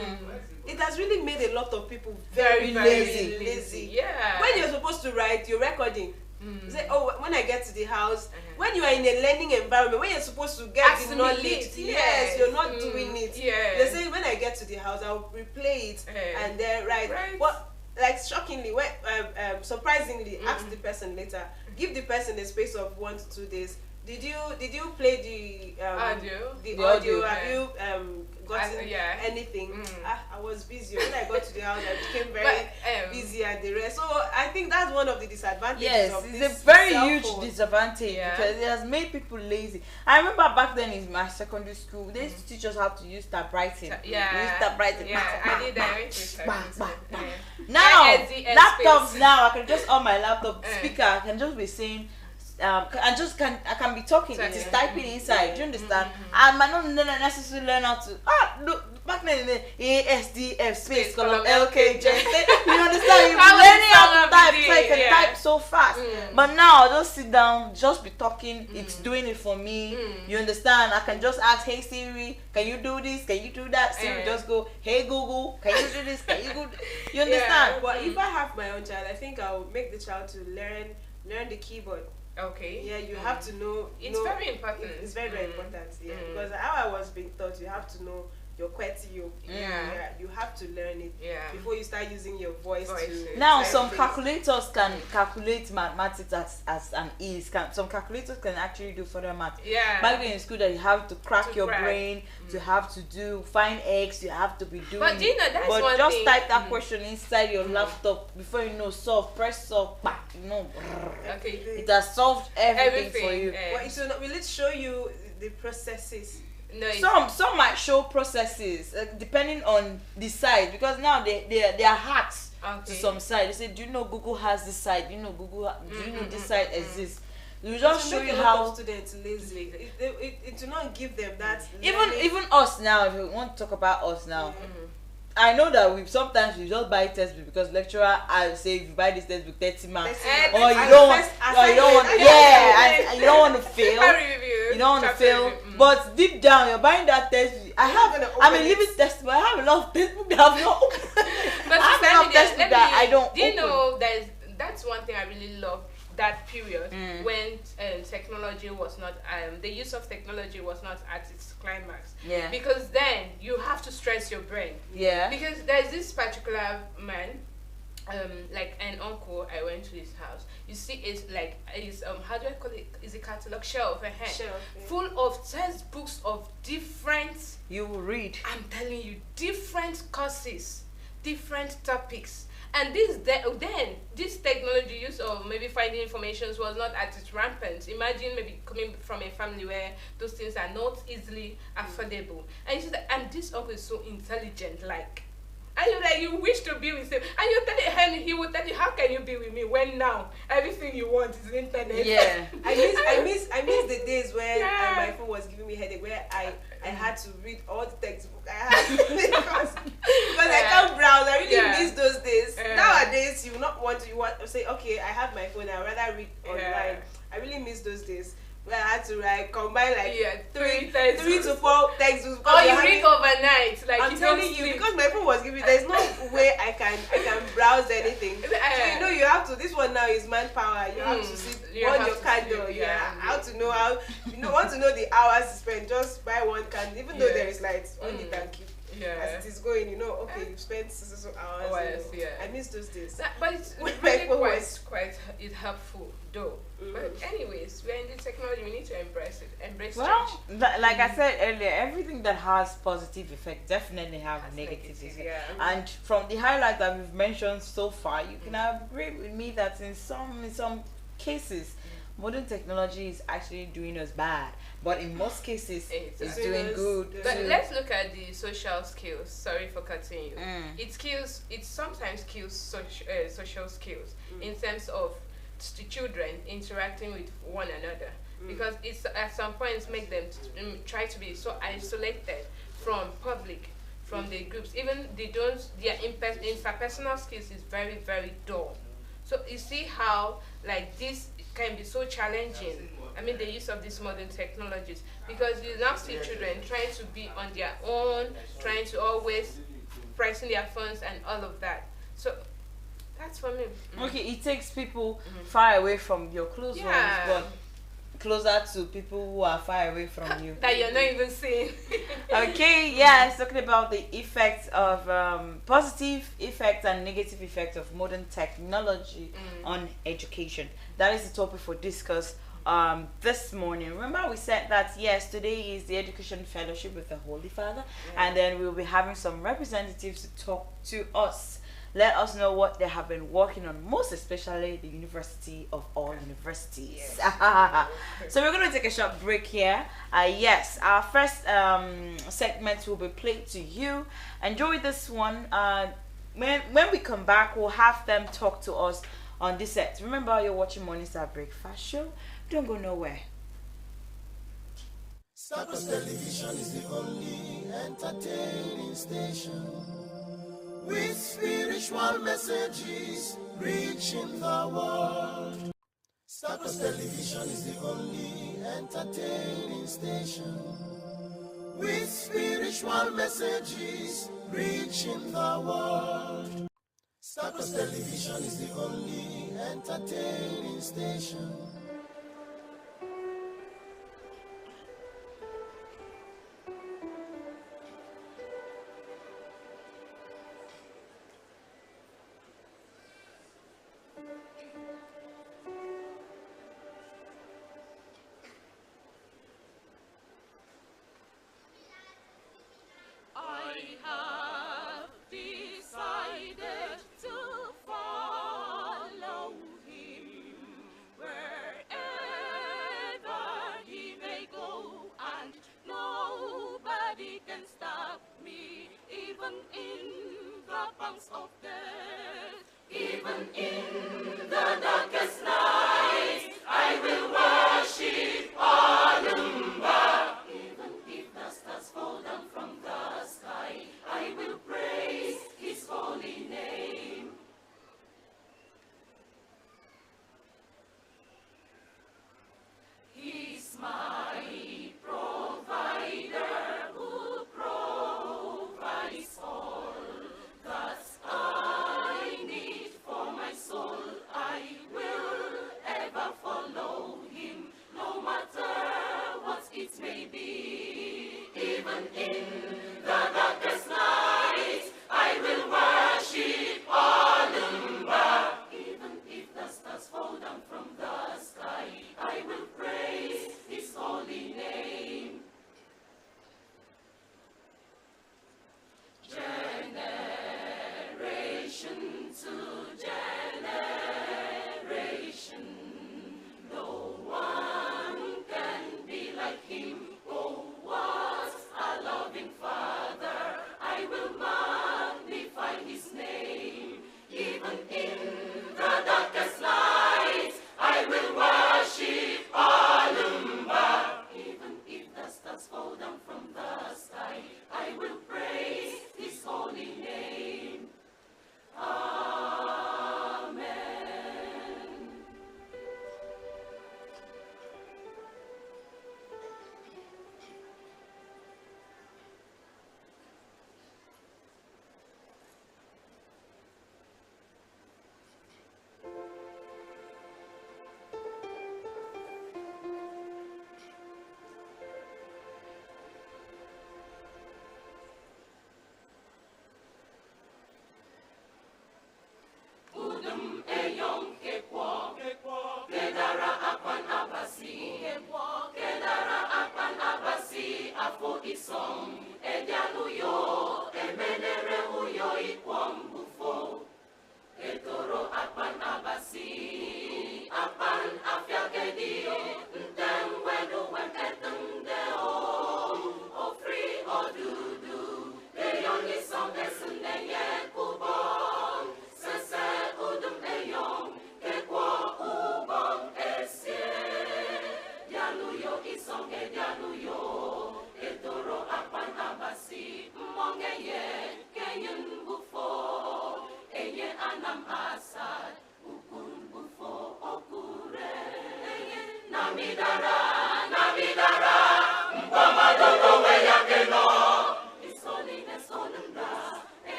It has really made a lot of people very, Very very lazy. lazy. Yeah. When you're supposed to write, you're recording. You say, oh, when I get to the house, when you are in a learning environment, when you're supposed to get the knowledge, Assimilate, yes, you're not doing it. Yes. They say, when I get to the house, I'll replay it and then write. Right. What, like, shockingly, when, surprisingly, ask the person later, give the person a space of 1 to 2 days. Did you play the Audio? The The audio? audio, Have you gotten yeah. anything? I was busy. When I got to the house, I became very But, busy and the rest. So I think that's one of the disadvantages Yes, of it's this a very cell huge phone. disadvantage Yeah. because it has made people lazy. I remember back then in my secondary school, they used to teach us how to use typewriting. Yeah. We use typewriting. Yeah, I did that. I went to Bang, school. bang, bang. Yeah. Now, My SDS laptops space. now, I can just on my laptop Eh. speaker, I can just be saying, I can be talking, it is Yeah. typing inside, do you understand? I might not necessarily learn how to, look, back then, ASDF space, column LKJ, you understand? You're That was learning the how song to of the type, day, so I can yeah. type so fast. But now, I just sit down, just be talking, it's doing it for me, you understand? I can just ask, hey Siri, can you do this, can you do that? Siri just go, hey Google, can you do this, can you do you understand? But if I have my own child, I think I'll make the child to learn the keyboard. Okay. Yeah, you have to know. It's very important. It's very, very important. Yeah, because how I was being taught, you have to know your QWERTY. You have to learn it before you start using your voice. To Now, type some things. calculators can calculate mathematics as an ease. Some calculators can actually do further math. Yeah. Back then in school, that you have to crack To your crack. brain, to have to do find X, you have to be doing. But do you know, that's but one just thing- type that question inside your laptop before you know solve. Press solve, back. You know, Okay. it has solved everything for you. But will it show you the processes? No, Some might show processes depending on the site, because now they are hacks to Okay. some site. They say, do you know Google has this site? Do you know do you know this site exists? We just show make you a lot how. of students lazy. It do not give them that. Even learning. even us now, if you want to talk about us now, I know that we sometimes we just buy textbook because lecturer I say if you buy this textbook 30 marks, or you don't want, and you don't want to fail. You don't want to fail, but deep down you're buying that textbook. I'm a living textbook. I have a lot of textbook that I've not opened. But I have a lot of textbook that I don't. Do you know that's one thing I really love, that period when technology was not the use of technology was not at its climax. Yeah. Because then you have to stress your brain. Yeah. Because there's this particular man, like an uncle, I went to his house. You see, it's like how do I call it? Is a catalog shelf, full of textbooks of different. You will read. I'm telling you, different courses, different topics. And this technology use of maybe finding information was not at its rampant. Imagine maybe coming from a family where those things are not easily affordable. And you see that, and this uncle is so intelligent, like, and you're like, you wish to be with him, and you tell him, he will tell you, how can you be with me when now everything you want is internet? Yeah. I miss the days when my phone was giving me headache, where I had to read all the textbook I had because I can't browse. I really miss those days. Nowadays, you want to say, okay, I have my phone, I'd rather read online. I really miss those days where I had to combine three to four textbooks. Oh, you read overnight, like I'm telling you, because my phone was giving. There's no way I can browse anything. So you have to. This one now is manpower. You have to sit on your candle. How to know how want to know the hours spent. Just buy one candle, even though there is light on it and keep. As it is going, okay, you've spent so hours. I miss those days. But it's really quite helpful though. But anyways, we're in the technology, we need to embrace it. Embrace change. Like I said earlier, everything that has positive effect definitely have negative effect. And from the highlight that we've mentioned so far, you can agree with me that in some cases, modern technology is actually doing us bad, but in most cases it's doing good. But let's look at the social skills. Sorry for cutting you. It sometimes kills social skills in terms of the children interacting with one another, because it's at some points make them try to be so isolated from public, from the groups. Even their interpersonal skills is very, very dull. So you see how this can be so challenging. I mean, the use of these modern technologies, because you now see children trying to be on their own, trying to always pressing their phones and all of that. So that's for me. Okay, it takes people far away from your close ones, but closer to people who are far away from you. That you're not even seeing. Okay, yes, talking about the effects of positive effects and negative effects of modern technology on education. That is the topic for discuss this morning. Remember, we said that yes, today is the Education Fellowship with the Holy Father, and then we'll be having some representatives to talk to us. Let us know what they have been working on, most especially the University of all universities. So we're going to take a short break here. Yes, our first segment will be played to you. Enjoy this one. When we come back, we'll have them talk to us on this set. Remember, you're watching Morning Star Breakfast Show. Don't go nowhere. Stars Television is the only entertaining station with spiritual messages reaching the world. Stars Television is the only entertaining station with spiritual messages reaching the world. Stars Television is the only entertaining station. Praise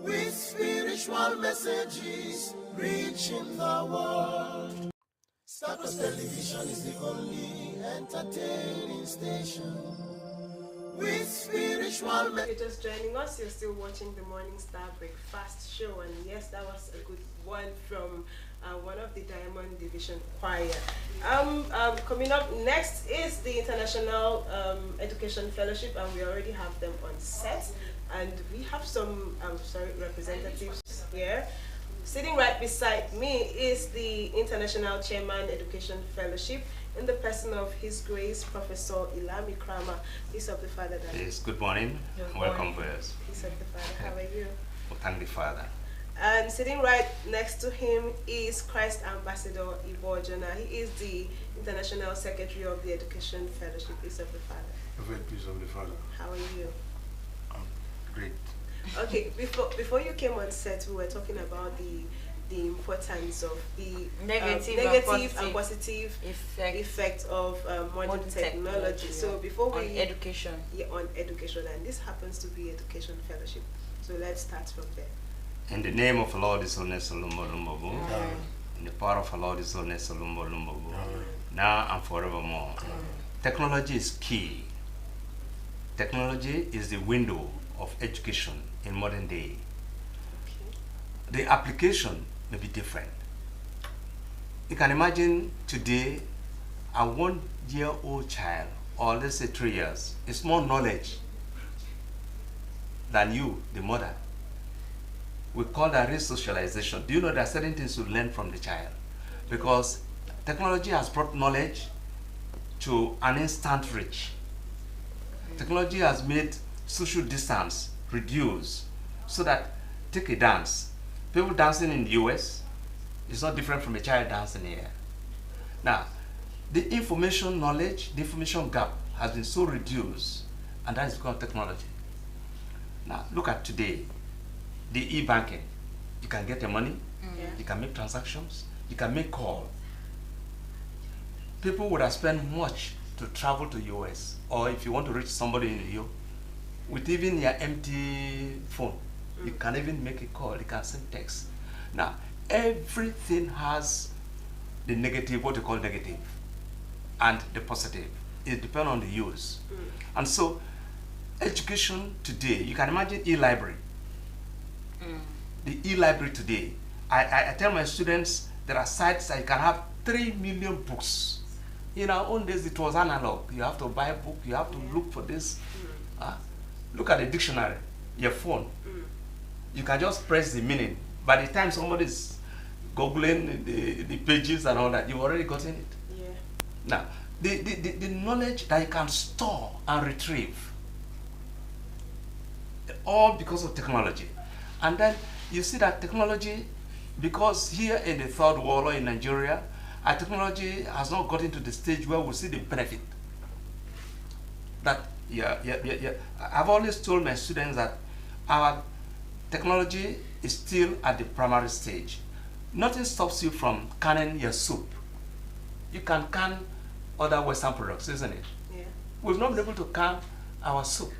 With spiritual messages reaching the world. Star Plus Television is the only entertaining station. With spiritual If you're just joining us, you're still watching the Morning Star Breakfast Show, and yes, that was a good one from one of the Diamond Division Choir. Coming up next is the International Education Fellowship, and we already have them on set, and we have some representatives here. Sitting right beside me is the International Chairman Education Fellowship, in the person of His Grace Professor Ilami Kramer. Peace of the Father. Yes, good morning. Welcome, viewers. Peace of the Father. How are you? Well, thank the Father. And sitting right next to him is Christ Ambassador Ivo Jonah. He is the International Secretary of the Education Fellowship. Peace of the Father. Peace of the Father. How are you? I'm great. Okay, before you came on set, we were talking about the the importance of the Negative and positive effect of modern technology. So before we on education. Yeah, on education, and this happens to be education fellowship. So let's start from there. In the name of the Lord is Onesa Lumbo Lumbobu. In the power of the Lord is Onesa Lumbo Lumbobu. Now and forevermore. Technology is key. Technology is the window of education in modern day. The application may be different. You can imagine today a 1-year-old child, or let's say 3 years, is more knowledge than you, the mother. We call that resocialization. Do you know there are certain things you learn from the child? Because technology has brought knowledge to an instant reach. Technology has made social distance reduce, so that, take a dance. People dancing in the US is not different from a child dancing here. Now, the information knowledge, the information gap has been so reduced, and that is because of technology. Now, look at today, the e-banking. You can get your money, you can make transactions, you can make call. People would have spent much to travel to US, or if you want to reach somebody in the US, with even your empty phone, you can even make a call, you can send text. Now, everything has the negative, what you call negative, and the positive. It depends on the use. And so, education today, you can imagine e-library. The e-library today, I tell my students, there are sites that you can have 3 million books. In our own days, it was analog. You have to buy a book, you have to look for this. Look at the dictionary, your phone. You can just press the meaning. By the time somebody is Googling the pages and all that, you've already gotten it. Yeah. Now, the knowledge that you can store and retrieve, all because of technology. And then you see that technology, because here in the third world or in Nigeria, our technology has not gotten to the stage where we see the benefit. That, I've always told my students that our technology is still at the primary stage. Nothing stops you from canning your soup. You can can other Western products, isn't it? Yeah. We've not been able to can our soup.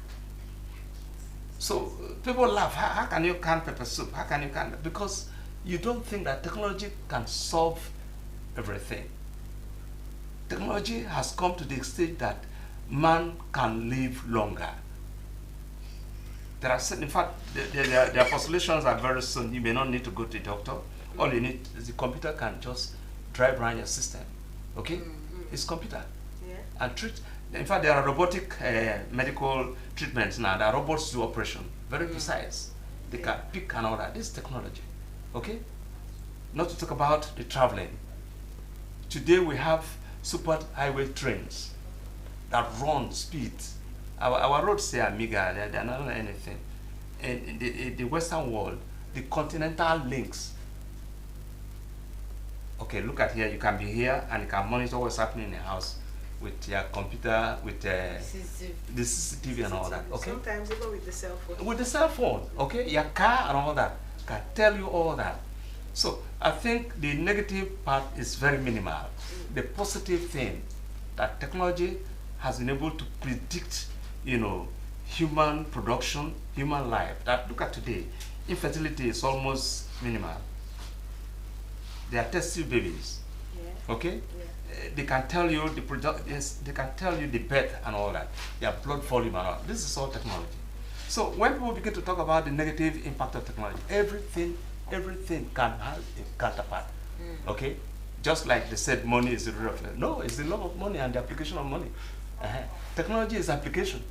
So people laugh, how can you can pepper soup? How can you can that? Because you don't think that technology can solve everything. Technology has come to the stage that man can live longer. There are certain, in fact, their postulations are very soon. You may not need to go to the doctor. All you need is the computer can just drive around your system. Okay? It's computer. Yeah. And treat. In fact, there are robotic medical treatments now. There are robots do operation, very precise. They can pick and all that. This is technology. Okay? Not to talk about the traveling. Today we have super highway trains that run speed. Our roads say amiga, they're not anything. And in the Western world, the continental links. Okay, look at here. You can be here and you can monitor what's happening in the house with your computer, with the CCTV and all that. Okay. Sometimes even with the cell phone. With the cell phone, okay, your car and all that can tell you all that. So I think the negative part is very minimal. The positive thing that technology has been able to predict, human production, human life. That look at today, infertility is almost minimal. They are test tube babies. Yeah. Okay? Yeah. They can tell you the they can tell you the birth and all that, their blood volume and all. This is all technology. So when people begin to talk about the negative impact of technology, everything can have a counterpart. Okay? Just like they said money is the root of it. No, it's the love of money and the application of money. Technology is application.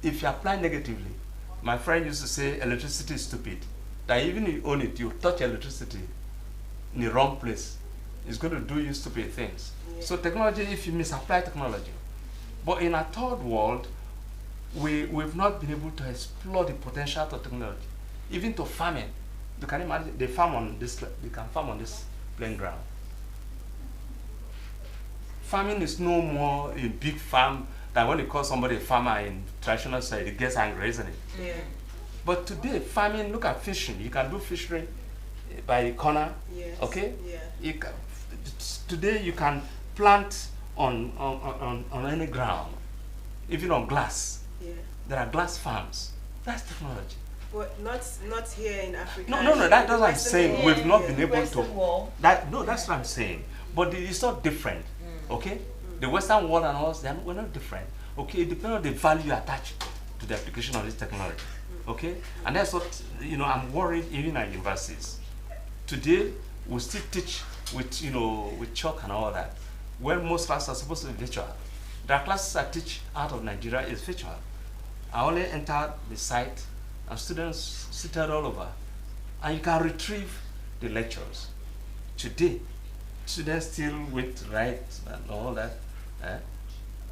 If you apply negatively, my friend used to say electricity is stupid. That even if you own it, you touch electricity in the wrong place, it's going to do you stupid things. Yeah. So technology, if you misapply technology. But in a third world, we've not been able to explore the potential of technology. Even to farming. You can imagine they can farm on this plain ground. Farming is no more a big farm than when you call somebody a farmer in traditional side, it gets angry, isn't it? Yeah. But today, farming, look at fishing. You can do fishery by the corner. Yes. Okay. Yeah. Today you can plant on any ground, even on glass. Yeah. There are glass farms. That's technology. But not here in Africa. No. That's what I'm Western saying. world. We've not been able Western to. wall. That's what I'm saying. But it's not different. Okay. The Western world and us, we're not different. Okay. It depends on the value you attach to the application of this technology. Okay. And that's what I'm worried even at universities. Today we still teach with chalk and all that. When most classes are supposed to be virtual. There are classes I teach out of Nigeria is virtual. I only enter the site and students seated all over. And you can retrieve the lectures. Today, students still wait to write and all that.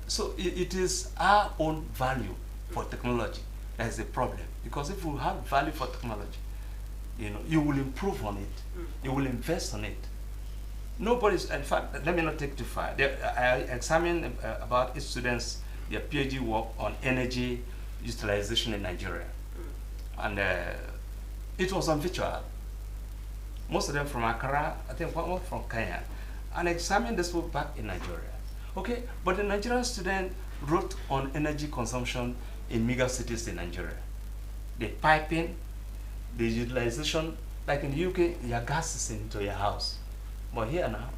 So it is our own value for technology that is the problem. Because if you have value for technology, you will improve on it. You will invest on it. Nobody's, in fact, let me not take too far. I examined about students, their PhD work on energy utilization in Nigeria. And it was on virtual. Most of them from Accra, I think one from Kenya. And I examined this book back in Nigeria. Okay, but the Nigerian student wrote on energy consumption in mega cities in Nigeria. The piping, the utilization, like in the UK, your gas is into your house. But here now,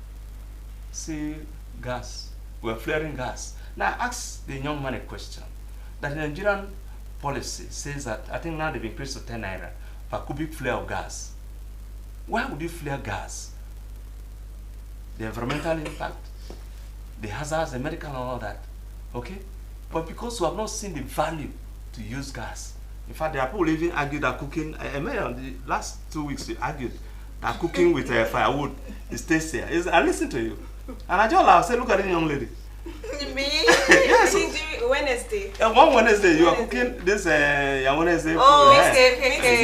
see gas, we're flaring gas. Now ask the young man a question. That the Nigerian policy says that, I think now they've increased to 10 naira per cubic flare of gas. Why would you flare gas? The environmental impact, the hazards, the medical and all that, okay? But because we have not seen the value to use gas. In fact, there are people even argue that cooking, I remember the last 2 weeks they argued that cooking with firewood is tastier. I listen to you. And I just laugh, say, look at this young lady. Me? Yes. Wednesday. One Wednesday, you are cooking this Wednesday. Oh, yes.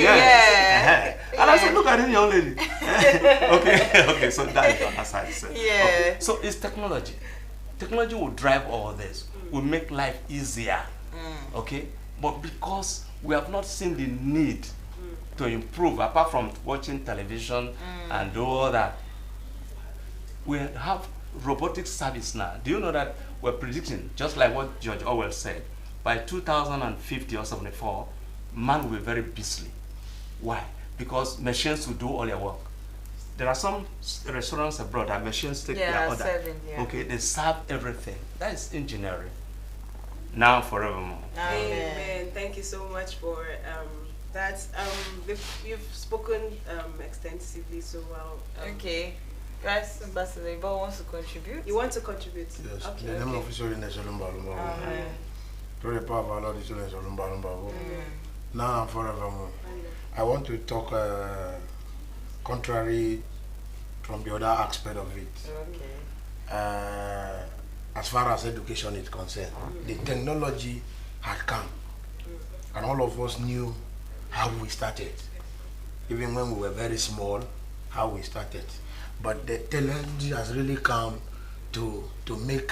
yeah. And I said, look at this young lady. okay, so that is what I said. Yeah. Okay. So it's technology. Technology will drive all this, will make life easier. Okay? But because we have not seen the need to improve, apart from watching television and all that, we have robotic service now. Do you know that we're predicting, just like what George Orwell said, by 2050 or 74, man will be very busy. Why? Because machines will do all your work. There are some restaurants abroad that machines take their order. Serving, yeah. Okay, they serve everything. That is engineering. Now forevermore. Amen. Thank you so much for that. You've spoken extensively so well. Okay. Guys, Ambassador Ibo wants to contribute. You want to contribute? Yes. Okay. The name of the soul in the Solumba Lumba. Through the power of our Lord, the soul in the Solumba Lumba. Now and forevermore. I want to talk contrary from the other aspect of it. Okay. As far as education is concerned, the technology had come, and all of us knew how we started, even when we were very small, how we started. But the technology has really come to make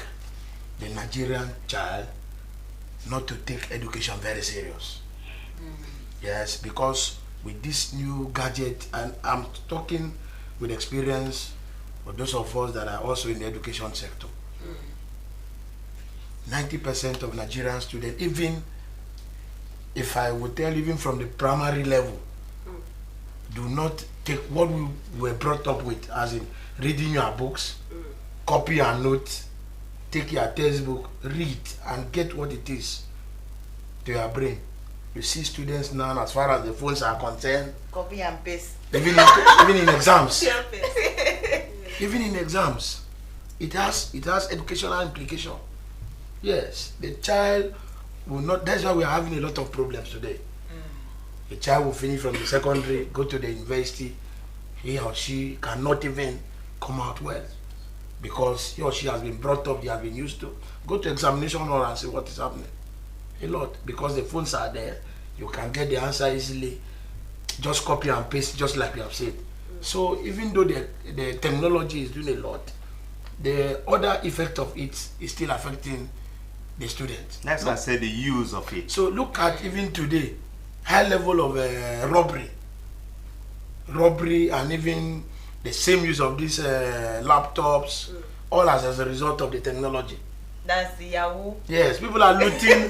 the Nigerian child not to take education very serious. Yes, because with this new gadget, and I'm talking with experience for those of us that are also in the education sector, 90% of Nigerian students, even if I would tell, even from the primary level, do not take what we were brought up with, as in reading your books, copy your notes, take your textbook, read and get what it is to your brain. You see students now, as far as the phones are concerned, Copy and paste. even in exams, even in exams, it has educational implication. Yes, the child will not. That's why we are having a lot of problems today. The child will finish from the secondary, go to the university, he or she cannot even come out well because he or she has been brought up, they have been used to go to examination hall and see what is happening. A lot, because the phones are there, you can get the answer easily, just copy and paste, just like we have said. So even though the technology is doing a lot, the other effect of it is still affecting the students. That's why I said the use of it. So look at even today, high level of robbery robbery, and even the same use of these laptops, all as a result of the technology. That's the Yahoo. Yes, people are looting.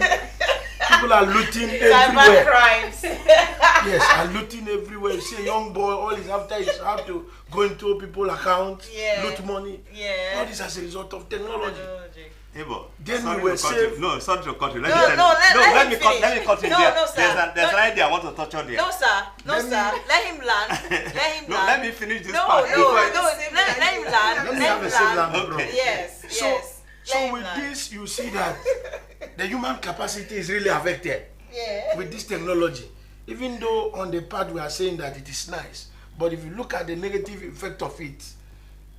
People are looting Cyber everywhere. crimes. Yes, are looting everywhere. You see a young boy, all he's after is how to go into people's accounts, Yeah. loot money. Yeah. All this as a result of technology. Ebo, Then sorry we were to cut saved. you. No, sorry to cut you. Let No, me tell you. no, let me him cut. Let finish. me cut in No, there. no, sir. There's No. an idea I want to touch on there. No, sir. No, Let sir. me- Let him land. Let him No, land. let me finish this No, part. no, before I- no. Let him land. Let me have a safe land, bro. Okay. Yes, So, yes. so Let him with land. this, you see that the human capacity is really affected Yeah. with this technology. Even though on the part we are saying that it is nice, but if you look at the negative effect of it,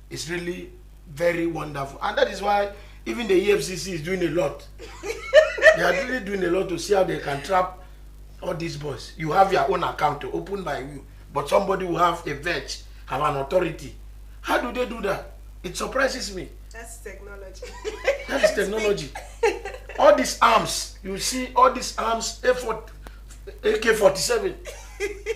it's really very wonderful. And that is why even the EFCC is doing a lot. They are really doing a lot to see how they can trap all these boys. You have your own account to open by you, but somebody will have a veg, have an authority. How do they do that? It surprises me. That's technology. That is technology. All these arms, you see all these arms, AK-47.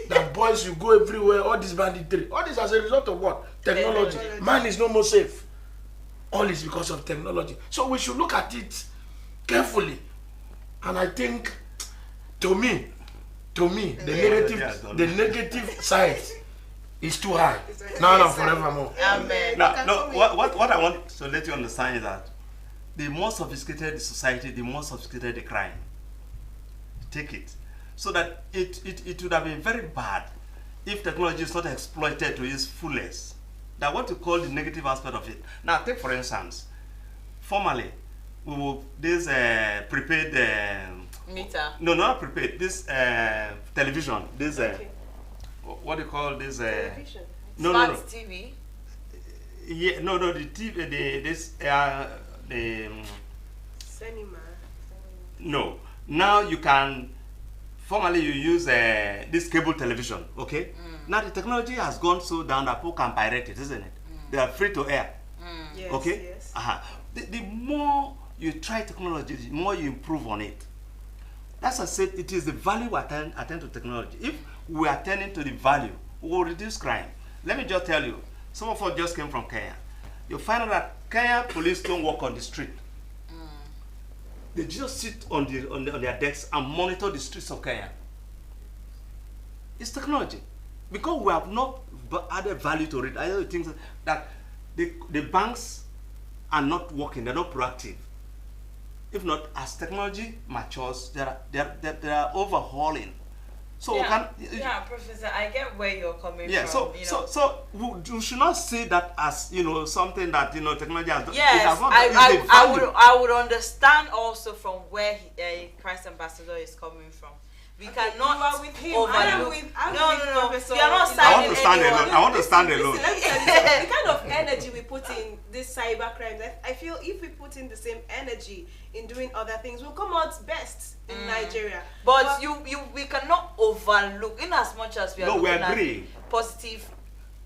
That boys, you go everywhere, all this banditry. All this as a result of what? Technology. Man is no more safe. All is because of technology. So we should look at it carefully. And I think, to me, the negative side is too high. Now and forevermore. Amen. Now, no, what I want to let you understand is that the more sophisticated the society, the more sophisticated the crime. Take it. So that it would have been very bad if technology is not exploited to its fullest. That what you call the negative aspect of it. Now, take for instance, formerly, we will this prepaid Meter. no, not prepaid. This television. This what do you call this? Television. Smart TV. Yeah, no, the TV, Cinema. no. Now you can. Formerly, you use this cable television. Okay. Now the technology has gone so down that people can pirate it, isn't it? They are free to air. Yes, Okay. yes. The more you try technology, the more you improve on it. As I said, it is the value we attend to technology. If we are attending to the value, we will reduce crime. Let me just tell you, some of us just came from Kenya. You find out that Kenya police don't walk on the street. They just sit on their decks and monitor the streets of Kenya. It's technology. Because we have not added value to it, I don't think that the banks are not working, they're not proactive. If not, as technology matures, they are overhauling. So Yeah, Professor, I get where you're coming yeah, from. so we should not see that as something that technology has done. Yes, It has not done. It's the value. I would understand also from where Christ Ambassador is coming from. We cannot you are with him. overlook. I'm with no. Professor. We are not I want signing to stand anyone. alone. I want to stand alone. Listen, let me tell you something. The kind of energy we put in this cyber crimes, I feel if we put in the same energy in doing other things, we'll come out best in Nigeria. But we cannot overlook, in as much as we are No, we looking at agree. the positive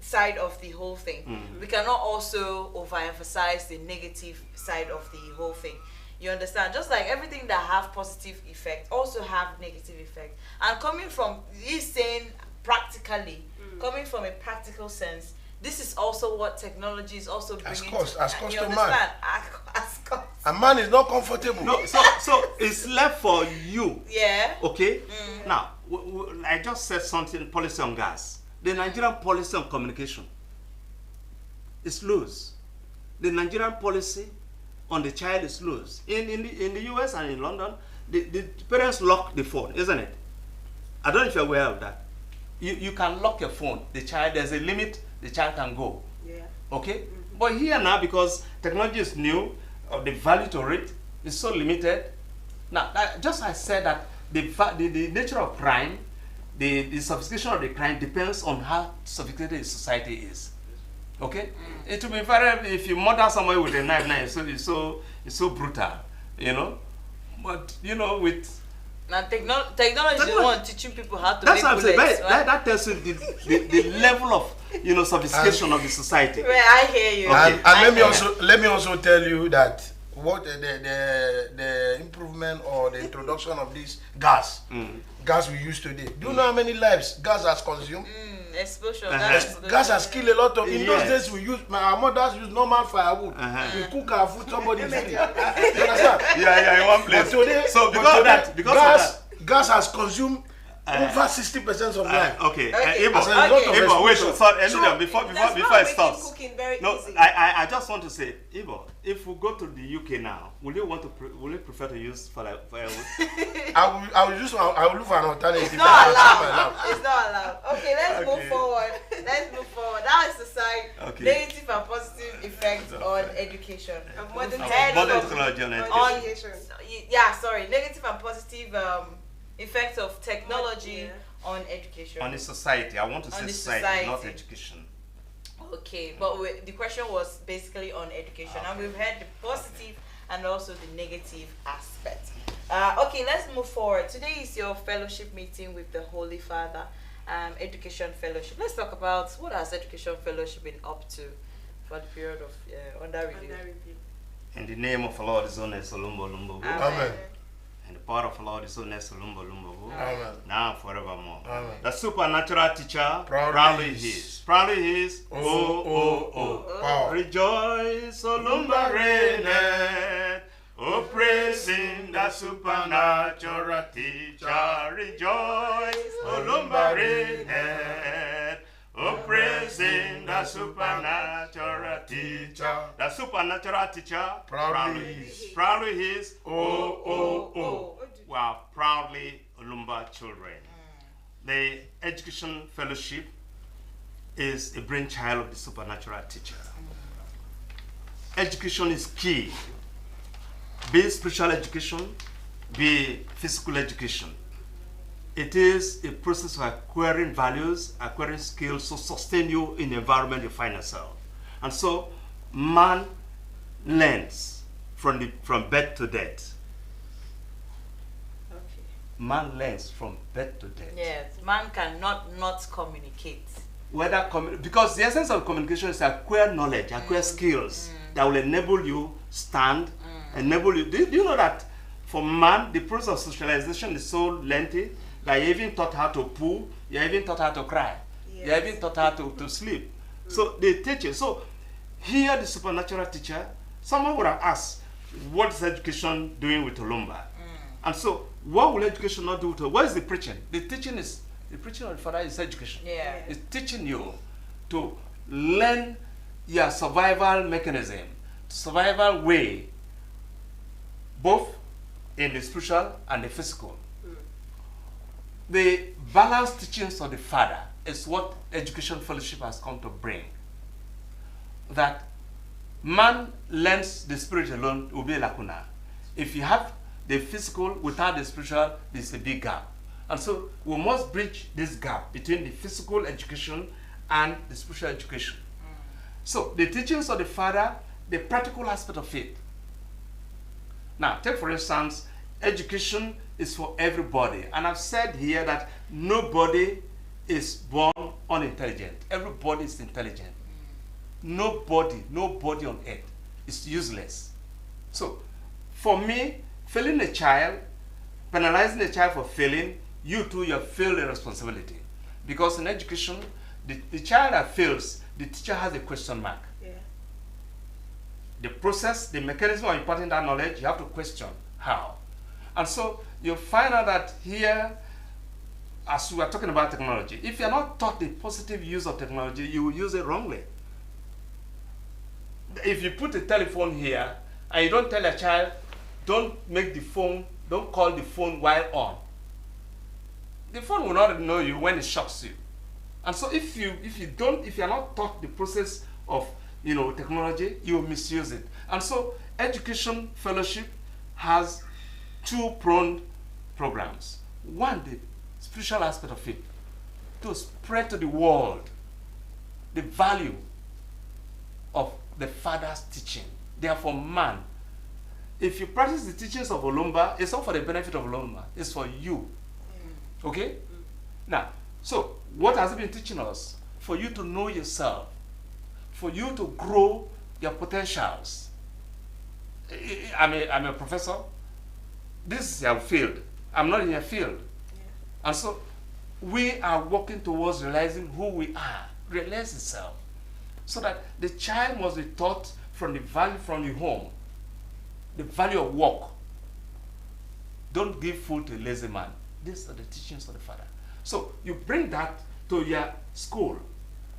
side of the whole thing, we cannot also overemphasize the negative side of the whole thing. You understand? Just like everything that have positive effect also have negative effect. And coming from, he's saying practically, coming from a practical sense, this is also what technology is also bringing. As cost you to man. understand? As cost. A man is not comfortable. No, so it's left for you. Yeah. Okay. Now, I just said something. Policy on gas. The Nigerian policy on communication is loose. The Nigerian policy on the child is loose. In the US and in London, the parents lock the phone, isn't it? I don't know if you're aware of that. You can lock your phone. The child, there's a limit. The child can go. Yeah. Okay. But here now, because technology is new, the value to it is so limited. Now, just I said that the nature of crime, the sophistication of the crime depends on how sophisticated the society is. Okay, it will be very, if you murder somebody with a knife now, it's so brutal, But with Now technology is the one teaching people how to that's make what I'm saying. bullets, right? That tells you the level of sophistication of the society. Well, I hear you. And I let me also tell you that what the improvement or the introduction of this gas we use today. Do you know how many lives gas has consumed? explosion. Uh-huh. Gas explosion. Gas has killed a lot of. In those Yes. days, our mothers used normal firewood. Uh-huh. We cook our food. Somebody is eating. You understand? Yeah, in one place. But today, So but because of today, that, because gas has consumed over 60% of life. okay, Okay. Ibo, As a result of Ibo, wait, explosion. sorry, So, before that's it why making stops. cooking very No, easy. I just want to say, Ibo, if we go to the UK now, will you prefer to use firewood? I will look for an alternative. It's not allowed. It's not allowed. Okay, let's move Okay. forward. That is the side. Okay. Negative and positive effects on education. Of modern Head Modern of- technology on on education. yeah, sorry, negative and positive effects of technology Yeah. on education. On the society, I want to On say the society, not society. education. Okay, but the question was basically on education, and we've heard the positive and also the negative aspect. Okay, let's move forward. Today is your fellowship meeting with the Holy Father, education fellowship. Let's talk about what has education fellowship been up to for the period of under review. Under review. In the name of our Lord, His own Lumbo Lumbo. Amen. And the power of our Lord, His own Lumbo Lumbo. Amen. Now and forevermore. Amen. The supernatural teacher, Proudly proudly his. his. Proudly his. Oh. Power. Rejoice, Olumba reigneth. Oh, praising the supernatural teacher. Rejoice, Olumba reigneth. Oh, praising the supernatural teacher. The supernatural teacher. Proudly his. Proudly his. Oh. Oh. We are proudly Olumba children. The Education Fellowship is a brainchild of the supernatural teacher. Education is key. Be it spiritual education, be physical education. It is a process of acquiring values, acquiring skills to sustain you in the environment you find yourself. And so man learns from birth to death. Okay. Man learns from birth to death. Yes, man cannot not communicate. Because the essence of communication is acquire knowledge, acquire skills that will enable you stand, enable you. Do you know that for man, the process of socialization is so lengthy that you even taught how to poo, you even taught how to cry, you even taught how to sleep. So they teach you. So here, the supernatural teacher, someone would have asked, what is education doing with Olumba? And so, what will education not do with her? What is the preaching? The preaching of the Father is education. Yeah. It's teaching you to learn your survival mechanism, survival way, both in the spiritual and the physical. The balanced teachings of the Father is what Education Fellowship has come to bring. That man learns the spirit alone will be a lacuna. If you have the physical without the spiritual, there's a big gap. And so we must bridge this gap between the physical education and the spiritual education. So the teachings of the Father, the practical aspect of it. Now, take for instance, education is for everybody. And I've said here that nobody is born unintelligent. Everybody is intelligent. Nobody on earth is useless. So, for me, failing a child, penalizing a child for failing, you too, you have failed a responsibility. Because in education, the child that fails, the teacher has a question mark. Yeah. The process, the mechanism of imparting that knowledge, you have to question how. And so you find out that here, as we are talking about technology, if you are not taught the positive use of technology, you will use it wrongly. If you put a telephone here and you don't tell a child, don't call the phone while on, the phone will not know you when it shocks you. And so if you are not taught the process of technology, you will misuse it. And so Education Fellowship has two-pronged programs. One, the spiritual aspect of it, to spread to the world the value of the Father's teaching. Therefore, man, if you practice the teachings of Olumba, it's not for the benefit of Olumba, it's for you. Okay? Now, so what has it been teaching us? For you to know yourself, for you to grow your potentials. I'm a professor. This is your field. I'm not in your field. And so we are working towards realizing who we are, realize itself. So that the child must be taught from the value from the home, the value of work. Don't give food to a lazy man. These are the teachings of the father. So you bring that to your school.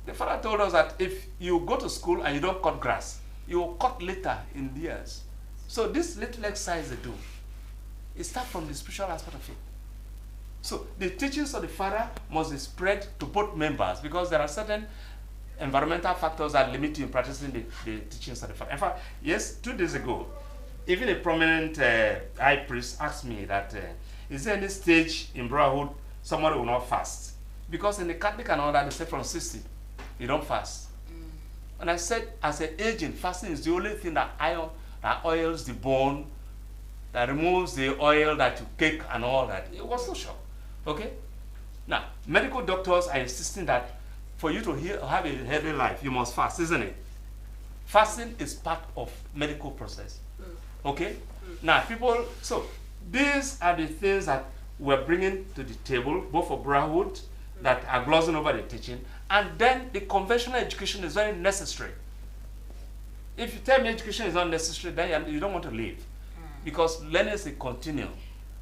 The father told us that if you go to school and you don't cut grass, you will cut later in years. So this little exercise they do, it starts from the spiritual aspect of it. So the teachings of the father must be spread to both members, because there are certain environmental factors that limit you in practicing the teachings of the father. In fact, yes, 2 days ago, even a prominent high priest asked me that, is there any stage in brotherhood somebody will not fast? Because in the Catholic and all that, they say from 60, you don't fast. And I said, as an agent, fasting is the only thing that oils the bone, that removes the oil that you cake and all that. It was so shocked. Okay? Now, medical doctors are insisting that for you to have a healthy life, you must fast, isn't it? Fasting is part of medical process. Okay? Now, people, so these are the things that we're bringing to the table, both for brotherhood, that are glossing over the teaching, and then the conventional education is very necessary. If you tell me education is not necessary, then you don't want to live. Because learning is a continuum.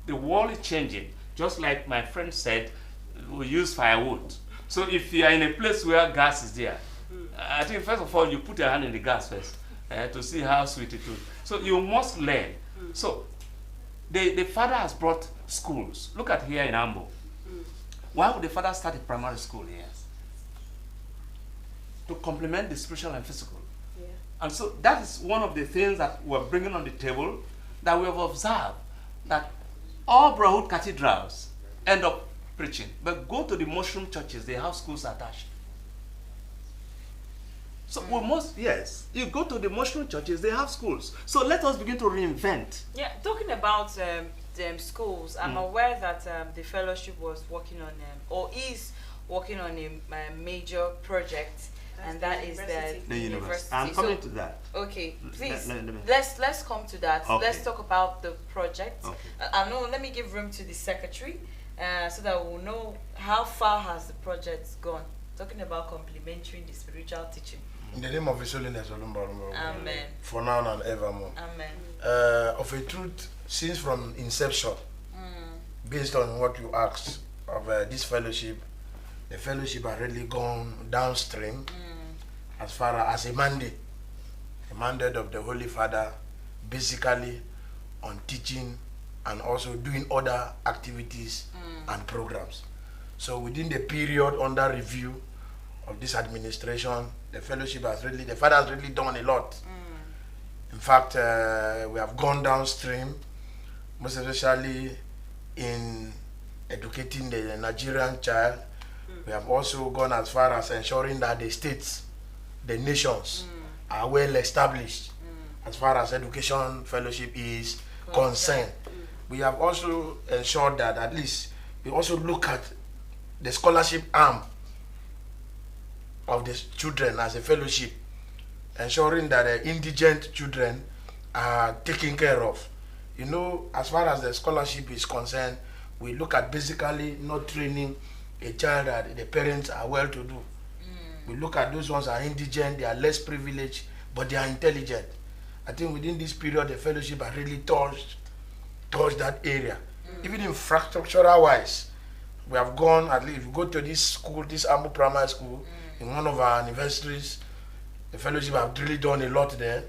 The world is changing. Just like my friend said, we use firewood. So if you are in a place where gas is there, I think first of all, you put your hand in the gas first to see how sweet it is. So you must learn. So the father has brought schools. Look at here in Ambo. Why would the father start a primary school here? To complement the spiritual and physical. Yeah. And so that is one of the things that we're bringing on the table, that we have observed, that all brotherhood cathedrals end up preaching. But go to the mushroom churches, they have schools attached. So we must, yes, you go to the mushroom churches, they have schools. So let us begin to reinvent. Yeah, talking about schools, I'm aware that the fellowship was working on, or is working on a major project, and that is the university. I'm coming to that. Okay, please, Let me- let's come to that. Okay. Let's talk about the project. Okay. I know, let me give room to the secretary, so that we'll know how far has the project gone. Talking about complementing the spiritual teaching. In the name of His Holiness, Amen. for now and evermore. Amen. Of a truth, since from inception, based on what you asked of this fellowship, the fellowship has really gone downstream as far as a mandate of the Holy Father, basically on teaching and also doing other activities and programs. So within the period under review of this administration, the fellowship has really, the Father has really done a lot. In fact, we have gone downstream, most especially in educating the Nigerian child. We have also gone as far as ensuring that the states, the nations, are well established as far as education fellowship is concerned. We have also ensured that at least we also look at the scholarship arm of the children as a fellowship, ensuring that indigent children are taken care of. You know, as far as the scholarship is concerned, we look at basically not training a child that the parents are well-to-do. We look at those ones are indigent, they are less privileged, but they are intelligent. I think within this period, the fellowship has really touched that area. Even infrastructural-wise, we have gone, at least if you go to this school, this Ambo Primary School, in one of our anniversaries, the fellowship have really done a lot there,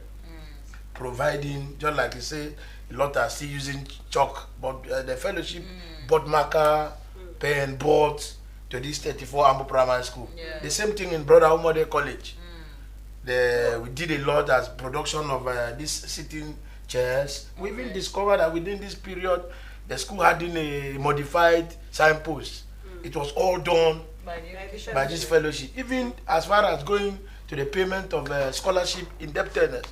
providing, just like you say, a lot are still using chalk, but the fellowship bought marker, pen, boards to this 34 Ambo Primary School. Yeah. The same thing in Brother Umode College. We did a lot as production of these sitting chairs. We even discovered that within this period, the school had a modified signpost. It was all done by this fellowship. Even as far as going to the payment of scholarship indebtedness,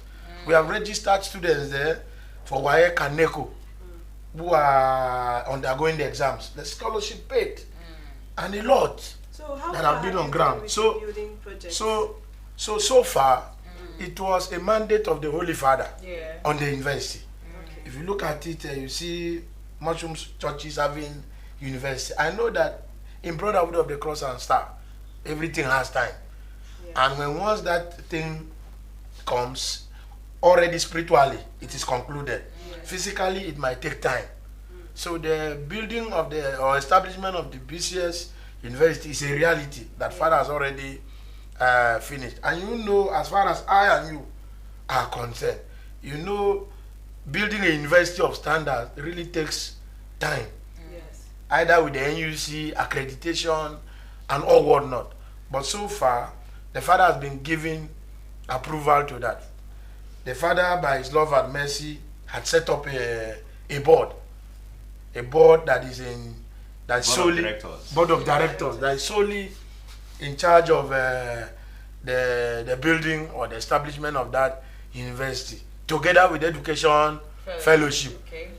we have registered students there for WAEC and NECO who are undergoing the exams. The scholarship paid, and a lot So how that far have been you on gone ground. with So, the building project? so far, it was a mandate of the Holy Father Yeah. on the university. If you look at it, you see mushrooms churches having university. I know that in Brotherhood of the Cross and Star, everything has time. Yeah. And when once that thing comes, already spiritually, it is concluded. Physically, it might take time. So the building of the or establishment of the BCS University is a reality that Father has already finished. And you know, as far as I and you are concerned, you know, building a university of standard really takes time. Yes. Either with the NUC accreditation and all whatnot. But so far, the Father has been giving approval to that. The Father, by His love and mercy, had set up a board that is in that is solely board of directors that is solely in charge of the building or the establishment of that university, together with education fellowship. Okay.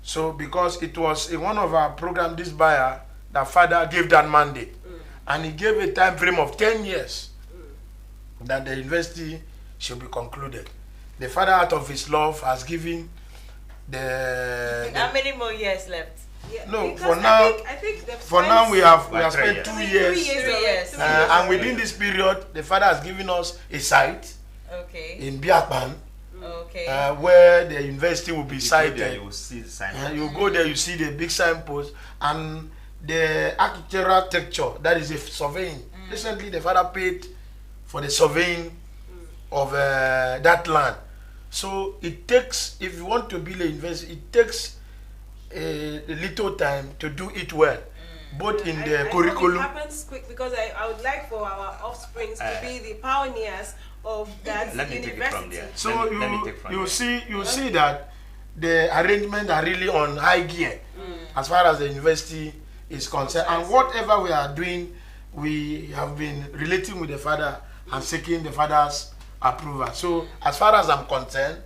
So because it was in one of our programs, this buyer, the Father gave that mandate, and he gave a time frame of 10 years that the university should be concluded. The Father, out of His love, has given How many more years left? Yeah, No, because for now- I think they've For spent now, we have Like spent 3 2 years. years, 3 years. 3 years. and within this period, the Father has given us a site Okay. in Biakpan, Okay. where the university will be You go there, sited. you will see the sign. You go there, you see the big signpost and the architecture, that is a surveying. Recently, the Father paid for the surveying of that land. So it takes, if you want to build a university, it takes a little time to do it well, both in the I hope curriculum. it happens quick, because I would like for our offsprings to be the pioneers of that Let me take it from university. there. So let me take from you there. see that the arrangements are really on high gear as far as the university is concerned. And whatever we are doing, we have been relating with the Father and seeking the Father's approval. So as far as I'm concerned,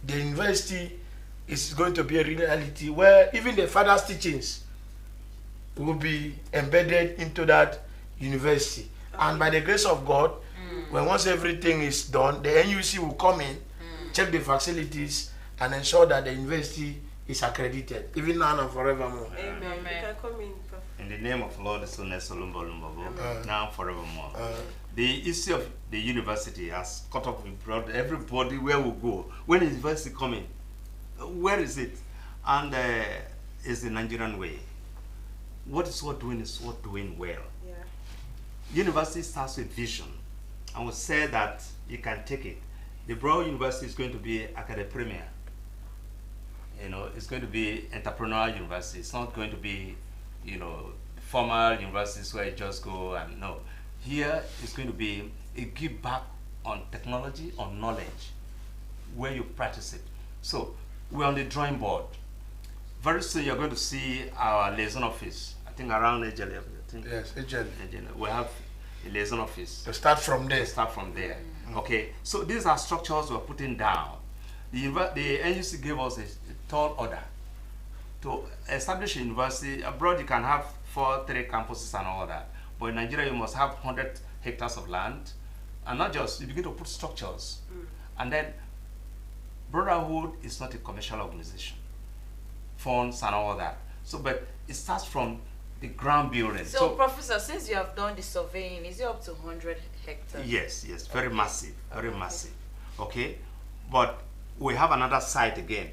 the university is going to be a reality where even the Father's teachings will be embedded into that university. And by the grace of God, when once everything is done, the NUC will come in, check the facilities, and ensure that the university is accredited, even now and forevermore. Amen. You can come in. Prof. In the name of Lord, Son, and Solumbo Lumbobo, now and forevermore. The issue of the university has caught up with everybody where we go. When is university coming? Where is it? And it's the Nigerian way. What is worth doing is worth doing well. Yeah. University starts with vision. I would say that you can take it. The Brown University is going to be academic premier. You know, it's going to be entrepreneurial university. It's not going to be, you know, formal universities where you just go and no. Here is going to be a give back on technology, on knowledge, where you practice it. So we're on the drawing board. Very soon you're going to see our liaison office. I think around Ejele. I think Yes, Ejele. we have a liaison office. To start from there. Start from there. Okay, so these are structures we're putting down. The NUC gave us a tall order to establish a university. Abroad you can have 3 campuses and all that, but in Nigeria you must have 100 hectares of land, and not just, you begin to put structures. And then Brotherhood is not a commercial organization, funds and all that. So, but it starts from the ground building. So, Professor, since you have done the surveying, is it up to 100 hectares? Yes, very massive, very massive. Okay, but we have another site again.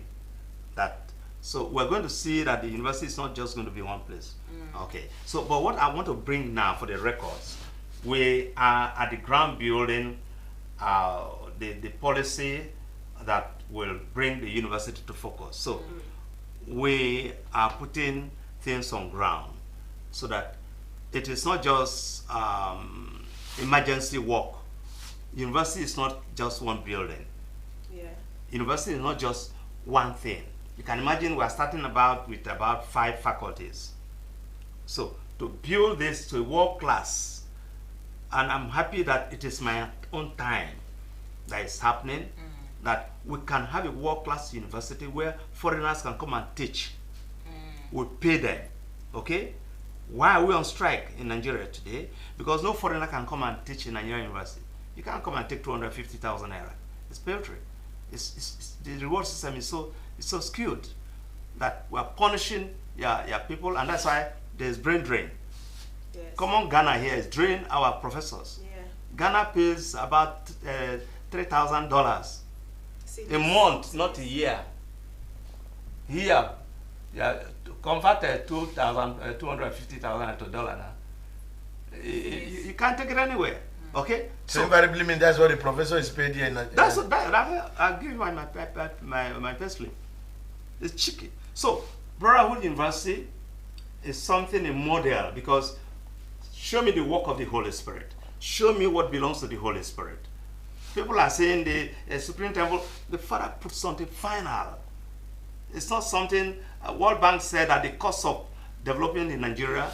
So we're going to see that the university is not just going to be one place. Okay, so but what I want to bring now for the records, we are at the ground building, the policy that will bring the university to focus. So we are putting things on ground so that it is not just emergency work. University is not just one building. Yeah. University is not just one thing. You can imagine we are starting with about 5 faculties. So to build this to a world class, and I'm happy that it is my own time that is happening, that we can have a world class university where foreigners can come and teach. We pay them, okay? Why are we on strike in Nigeria today? Because no foreigner can come and teach in Nigerian university. You can't come and take 250,000 naira. It's poetry. The reward system is so skewed that we're punishing your people, and that's why there's brain drain. Yes. Common Ghana here is drain our professors. Yeah. Ghana pays about $3,000 a month, not a year. Here, yeah, convert 250,000 to dollar now. You can't take it anywhere. Okay. So invariably mean that's what the professor is paid here. That's I'll give you my pay slip. It's cheeky. So Brotherhood University is something a model, because show me the work of the Holy Spirit. Show me what belongs to the Holy Spirit. People are saying the Supreme Temple, the Father put something final. It's not something, World Bank said that the cost of development in Nigeria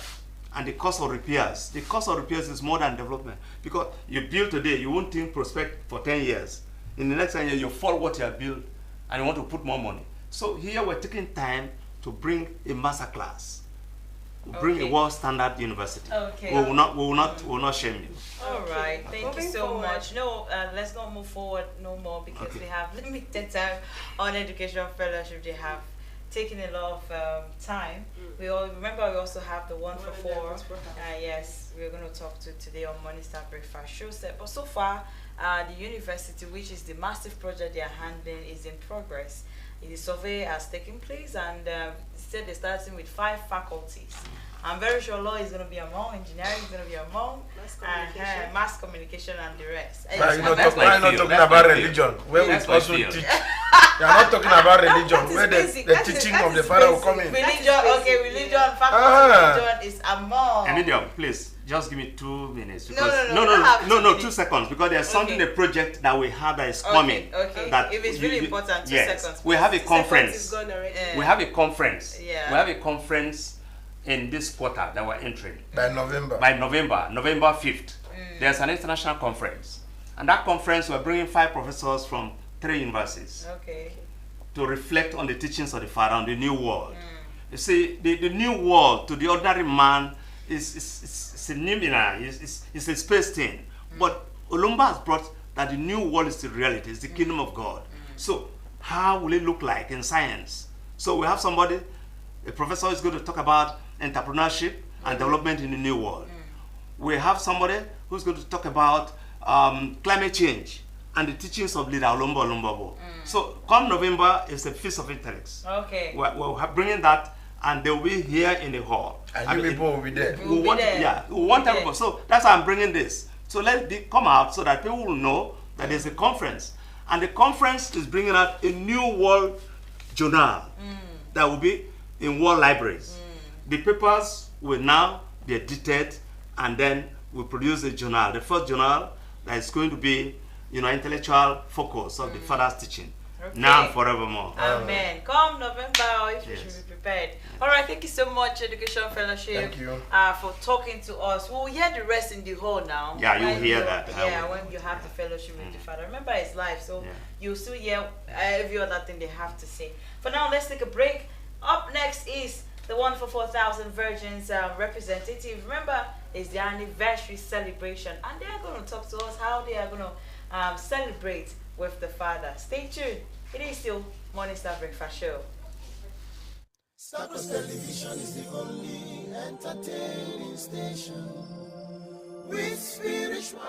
and the cost of repairs. The cost of repairs is more than development, because you build today, you won't think prospect for 10 years. In the next 10 years, you fall what you have built and you want to put more money. So here we're taking time to bring a master class, bring a world standard university. Okay. We will not shame you. All right, thank you Moving so forward. much. No, let's not move forward no more, because Okay. we have limited time on education fellowship. They have taken a lot of time. We all remember we also have the one for One four. and the Yes, we're going to talk to today on Morning Star Breakfast Show set. But so far, the university, which is the massive project they are handling, is in progress. The survey has taken place, and instead they're starting with 5 faculties. I'm very sure law is going to be among, engineering is going to be among, Mass communication. mass communication and the rest. Why are you not, That's why are you my not field. talking That's about my field. religion? Where we That's my also field. teach. You are not talking about religion, That is where basic. the That is- teaching that of the is Father will basic. come in. Religion, okay, religion, faculty Ah. religion is among. Emilio, please, just give me 2 minutes. No, Because, no, don't have 2 no, minutes. 2 seconds, because there's something, Okay. a project that we have that is Okay, coming. okay. That If it's really important, 2 yes. seconds, We have a Seconds is conference. gone already. Yeah. We have a conference. Yeah. We have a conference in this quarter that we're entering. By November. By November 5th. There's an international conference. And that conference, we're bringing 5 professors from 3 universities Okay. to reflect on the teachings of the Father, on the new world. You see, the new world to the ordinary man is a nimina, it's a space thing. But Olumba has brought that the new world is the reality, it's the kingdom of God. So how will it look like in science? So we have somebody, a professor is going to talk about entrepreneurship and development in the new world. We have somebody who's going to talk about climate change and the teachings of leader Olumba Olumbabo. So come November is the Feast of Intellects. Okay. We're bringing that, and they'll be here in the hall. And you people will be there. We'll be there. Yeah, we want We'll be there. everybody. So that's why I'm bringing this. So let it come out so that people will know that there's a conference. And the conference is bringing out a new world journal that will be in world libraries. The papers will now be edited, and then we'll produce a journal. The first journal that is going to be, intellectual focus of the Father's teaching. Okay. Now and forevermore. Amen. Come November, if you Yes. should be prepared. All right, thank you so much, Education Fellowship, Thank you. for talking to us. We'll hear the rest in the hall now. Yeah, you'll When hear you- that. I Yeah, will. when you have the fellowship with the Father. Remember, it's live, so Yeah. you'll still hear every other thing they have to say. For now, let's take a break. Up next is the one for 4,000 Virgins representative. Remember, it's the anniversary celebration, and they're going to talk to us how they are going to celebrate with the Father. Stay tuned. It is still Morning Star Breakfast Show. Stars Television is the only entertaining station with spiritual.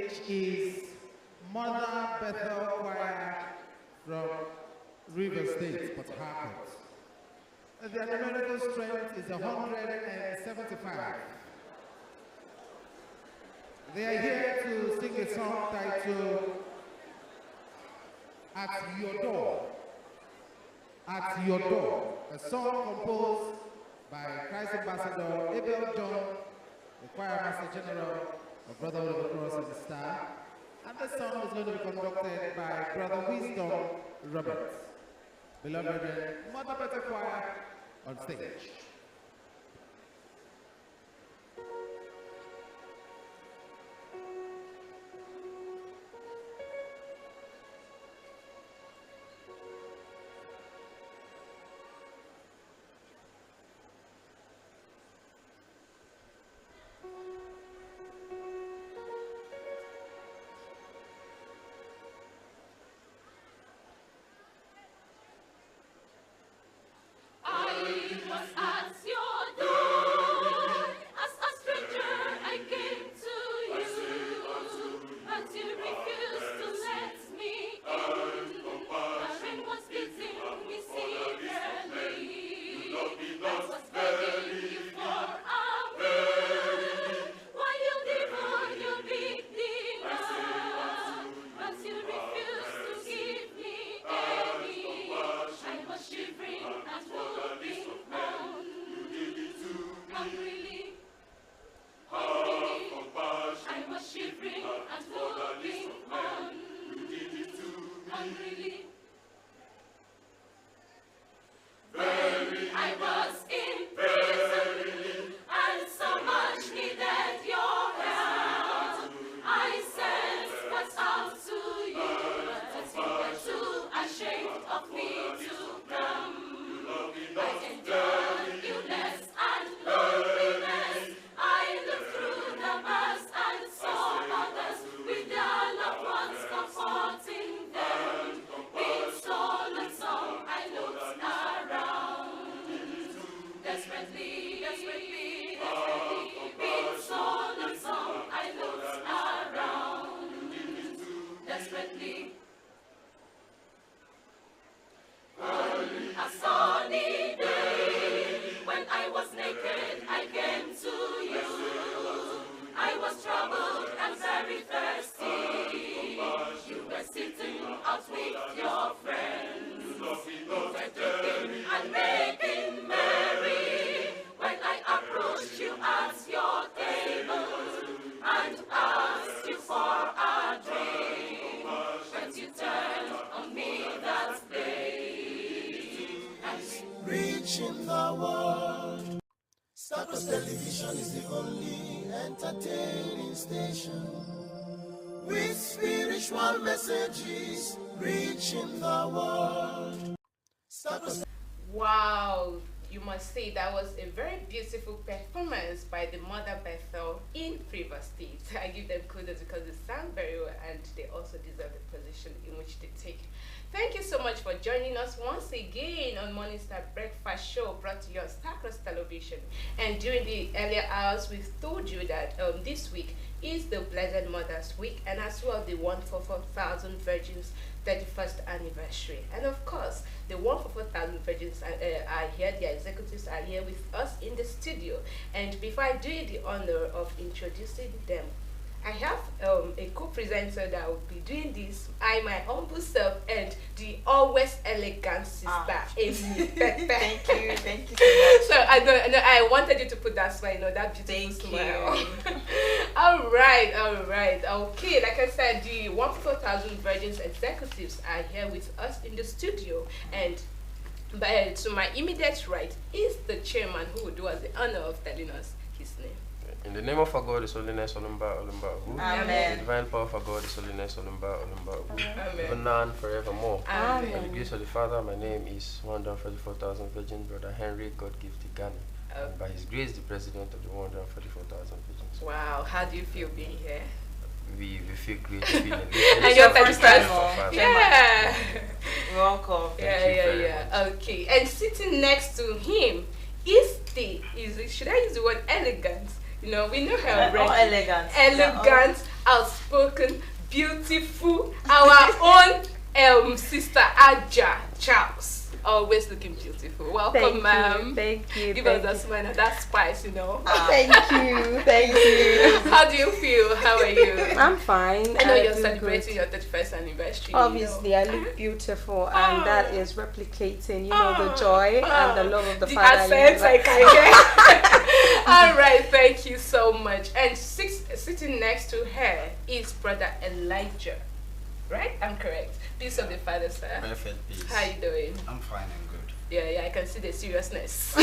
stage is Mother Bethel Choir from River State, Port Harcourt. Their numerical strength is 175. They are here to sing a song titled At Your Door. At Your Door, a song composed by Christ Ambassador Abel John, the Choir Master General of Brotherhood of the Cross and the Star. And the song is going to be conducted by Brother Wisdom Roberts. Beloved Mother Bethel Choir on stage. At your door. reaching the world. Stars Television is the only entertaining station with spiritual messages reaching the world. Stars. Wow, you must say that was a very beautiful performance by the Mother Bethel in River State. I give them kudos because they sang very well and they also deserve the position in which they take. Thank you so much for joining us once again on Morning Star Breakfast Show brought to you on Starcross Television. And during the earlier hours, we've told you that this week is the Blessed Mother's Week and as well the 144,000 Virgins 31st anniversary. And of course, the 144,000 Virgins are here, the executives are here with us in the studio. And before I do you the honor of introducing them, I have a co-presenter that will be doing this. I, my humble self, and the always elegant sister, Amy Pepe. Thank you so much. So I wanted you to put that smile, that beautiful smile. all right. Okay, like I said, the 144,000 Virgins executives are here with us in the studio, and to my immediate right is the chairman who will do us the honor of telling us his name. In the name of our God, His Holiness, Olumba, Olumba, Hu. Amen. The divine power of our God, His Holiness, Olumba, Olumba, Hu. Amen. Even now and forevermore. Amen. By the grace of the Father, my name is 144,000 Virgin Brother Henry God Gift Ghani. And by His grace, the President of the 144,000 Virgins. Wow, how do you feel being here? We feel great, feel And your first time? Yeah. Welcome. Yeah. Okay, and sitting next to him is should I use the word elegant? You know, we know her Or already. elegant. Elegant, outspoken, beautiful. Our own sister Aja Charles. Always looking beautiful. Welcome, ma'am. Thank you. Give us that smile and that spice, you know. Thank you. Thank you. How do you feel? How are you? I'm fine. I know you're do celebrating good. your 31st anniversary. Obviously, I look beautiful, and that is replicating, the joy and the love of the Father. Accents I can hear. All right, thank you so much. And sitting next to her is Brother Elijah. Right? I'm correct. Peace of the Father, sir. Perfect peace. How you doing? I'm fine and good. Yeah, I can see the seriousness.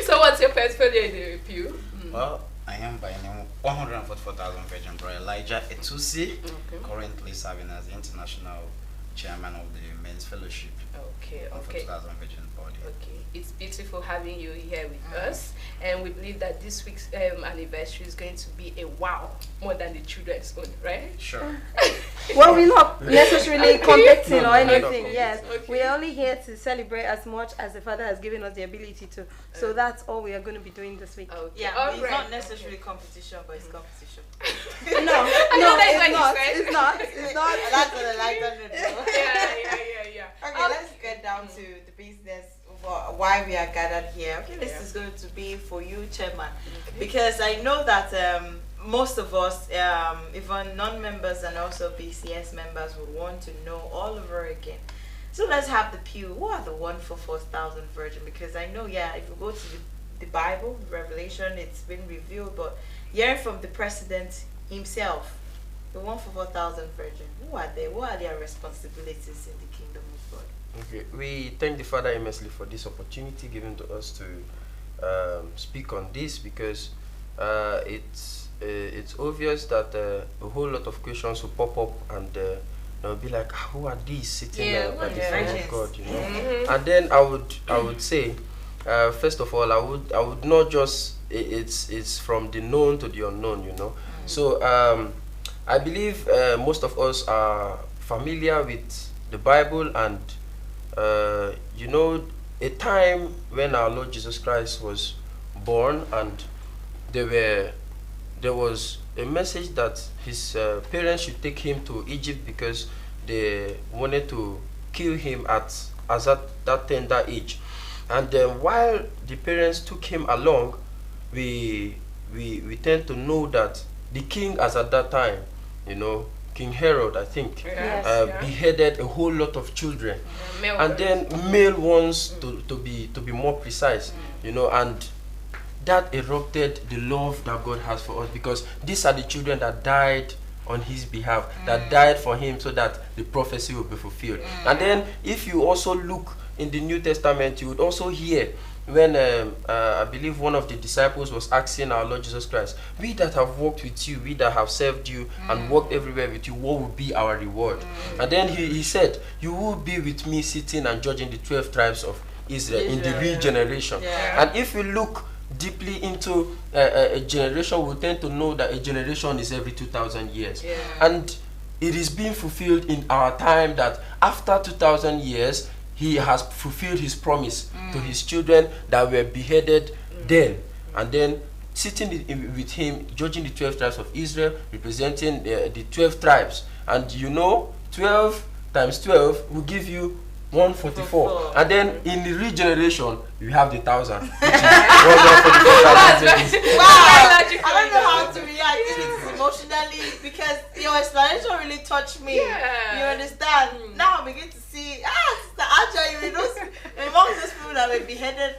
So what's your portfolio in the pew? Well, I am by name 144,000 Virgin Brother Elijah Etusi, currently serving as international chairman of the Men's Fellowship. Okay. 144,000 Virgin Body. Okay, it's beautiful having you here with us, and we believe that this week's anniversary is going to be a wow, more than the children's own, right? Sure. Well, we're not necessarily competing or anything. Okay. Yes, we're only here to celebrate as much as the Father has given us the ability to. So that's all we are going to be doing this week. Okay. Yeah, all it's right. not necessarily competition, but it's competition. No, that's what it's you not. said. It's not. It's not. That's what I like to know. Yeah. Okay, let's get down to the business of why we are gathered here. Okay, this is going to be for you, Chairman, because I know that most of us, even non-members and also BCS members, would want to know all over again. So let's have the pew. Who are the 144,000 virgin? Because I know, if you go to the Bible, Revelation, it's been revealed, but hearing from the President himself, the 144,000 virgin, who are they? What are their responsibilities in the kingdom of God? Okay, we thank the Father immensely for this opportunity given to us to speak on this, because it's obvious that a whole lot of questions will pop up, and they'll be like, who are these sitting by the throne of God, you know? And then I would say, first of all, I would not just it's from the known to the unknown, you know. So I believe most of us are familiar with the Bible, and a time when our Lord Jesus Christ was born, and there was a message that his parents should take him to Egypt because they wanted to kill him at that tender age. And then while the parents took him along, we tend to know that the king, as at that time, King Herod, I think, beheaded a whole lot of children, and then male ones to be more precise, and that erupted the love that God has for us, because these are the children that died on his behalf, that died for him, so that the prophecy will be fulfilled. And then if you also look in the New Testament, you would also hear when I believe one of the disciples was asking our Lord Jesus Christ, we that have walked with you, we that have served you and walked everywhere with you, what will be our reward? And then he said, you will be with me sitting and judging the 12 tribes of Israel in the regeneration. And if you look deeply into a generation, we tend to know that a generation is every 2,000 years. And it is being fulfilled in our time, that after 2,000 years, he has fulfilled his promise to his children that were beheaded then. And then sitting with him, judging the 12 tribes of Israel, representing the 12 tribes. And 12 times 12 will give you 144. And then in the regeneration, you have the 1,000, which is 144,000. Wow! I don't know how to react. This is emotionally, because your explanation really touched me. You understand? Now I begin to see, Sister Aja, among those people that were beheaded.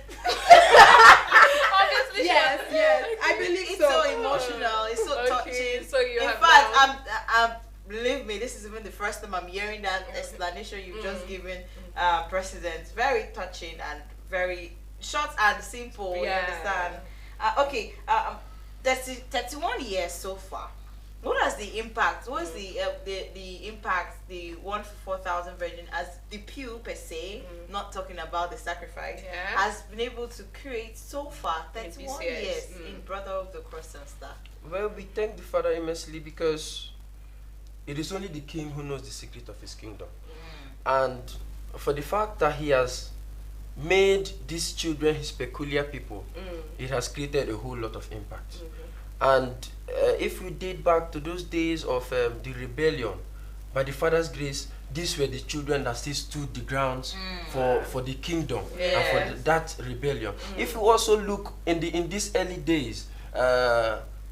Obviously, yes. I believe it's so. so emotional. It's so touching. So you in have fact, I'm believe me, this is even the first time I'm hearing that explanation you've just given, President. Very touching and very short and simple. You understand? 31 years so far. What has the impact? What is the impact the 144,000 virgin as the pew per se, not talking about the sacrifice, has been able to create so far? 31 years in Brotherhood of the Cross and Star. Well, we thank the Father immensely, because it is only the King who knows the secret of his kingdom. And for the fact that he has made these children his peculiar people, it has created a whole lot of impact. And if we date back to those days of the rebellion, by the Father's grace, these were the children that still stood the grounds for the kingdom and for that rebellion. If you also look in these early days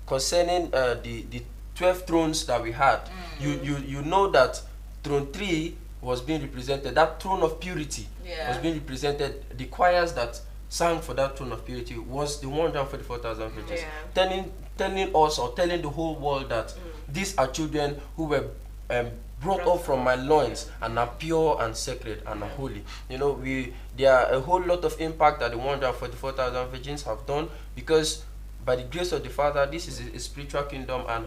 concerning the 12 thrones that we had, you know that throne 3 was being represented, that throne of purity was being represented. The choirs that sang for that throne of purity was the 144,000 virgins, telling us or telling the whole world that these are children who were brought up from my loins and are pure and sacred and are holy. You know, there are a whole lot of impact that the 144,000 virgins have done, because by the grace of the Father, this is a spiritual kingdom, and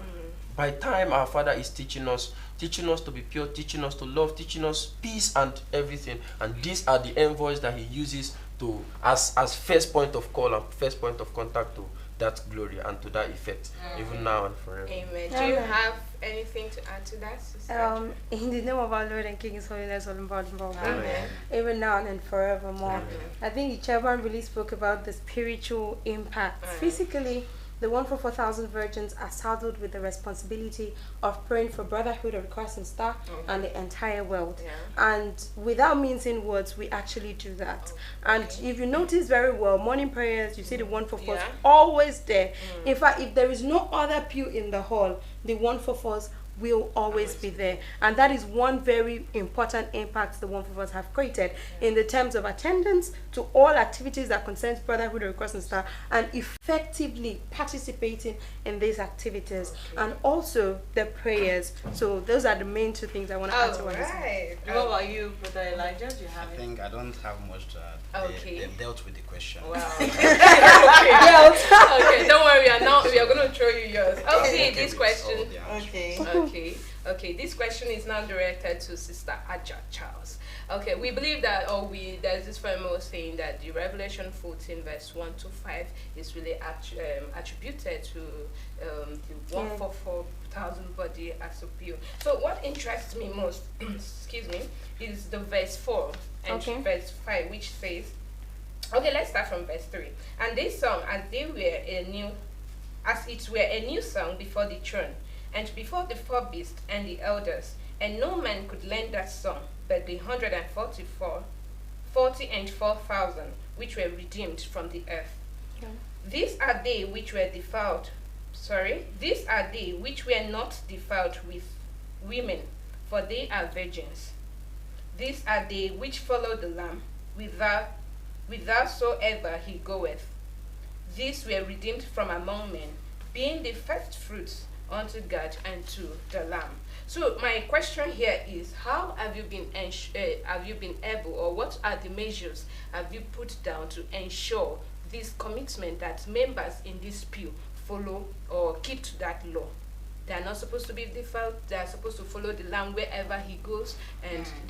by time our Father is teaching us to be pure, teaching us to love, teaching us peace and everything. And these are the envoys that he uses to as first point of call and first point of contact to that glory and to that effect, even now and forever. Amen. Do you have anything to add to that, Sister? In the name of our Lord and King, His Holiness, Amen. even now and forevermore. Amen. I think the chairman really spoke about the spiritual impact. Physically, the 144,000 virgins are saddled with the responsibility of praying for brotherhood of the Crescent Star and the entire world. And without mincing words, we actually do that. And if you notice very well, morning prayers, you see the 144s always there. In fact, if there is no other pew in the hall, the 144s will always be there. And that is one very important impact the 144s have created in the terms of attendance to all activities that concerns Brotherhood of the Crescent Star, and effectively participating in these activities, and also the prayers. So those are the main two things I want to add to what you said. What about you, Brother Elijah? Do you have I think I don't have much to add. They've dealt with the question. Wow. Okay, don't worry. We are going to throw you yours. Okay, this question. Okay, this question is now directed to Sister Aja Charles. Okay, we believe that, there's this famous saying that the Revelation 14 verse 1 to 5 is really attributed to the 144,000 body as a pure. So what interests me most, excuse me, is the verse 4 and verse 5, which says, let's start from verse 3. And this song, as it were a new song before the throne, and before the four beasts and the elders, and no man could learn that song, but the 144,000 which were redeemed from the earth. These are they which were defiled. These are they which were not defiled with women, for they are virgins. These are they which follow the Lamb, whithersoever he goeth. These were redeemed from among men, being the first fruits unto God and to the Lamb. So my question here is, how have you been able, or what are the measures have you put down to ensure this commitment that members in this pew follow or keep to that law? They are not supposed to be defiled. They are supposed to follow the Lamb wherever he goes, and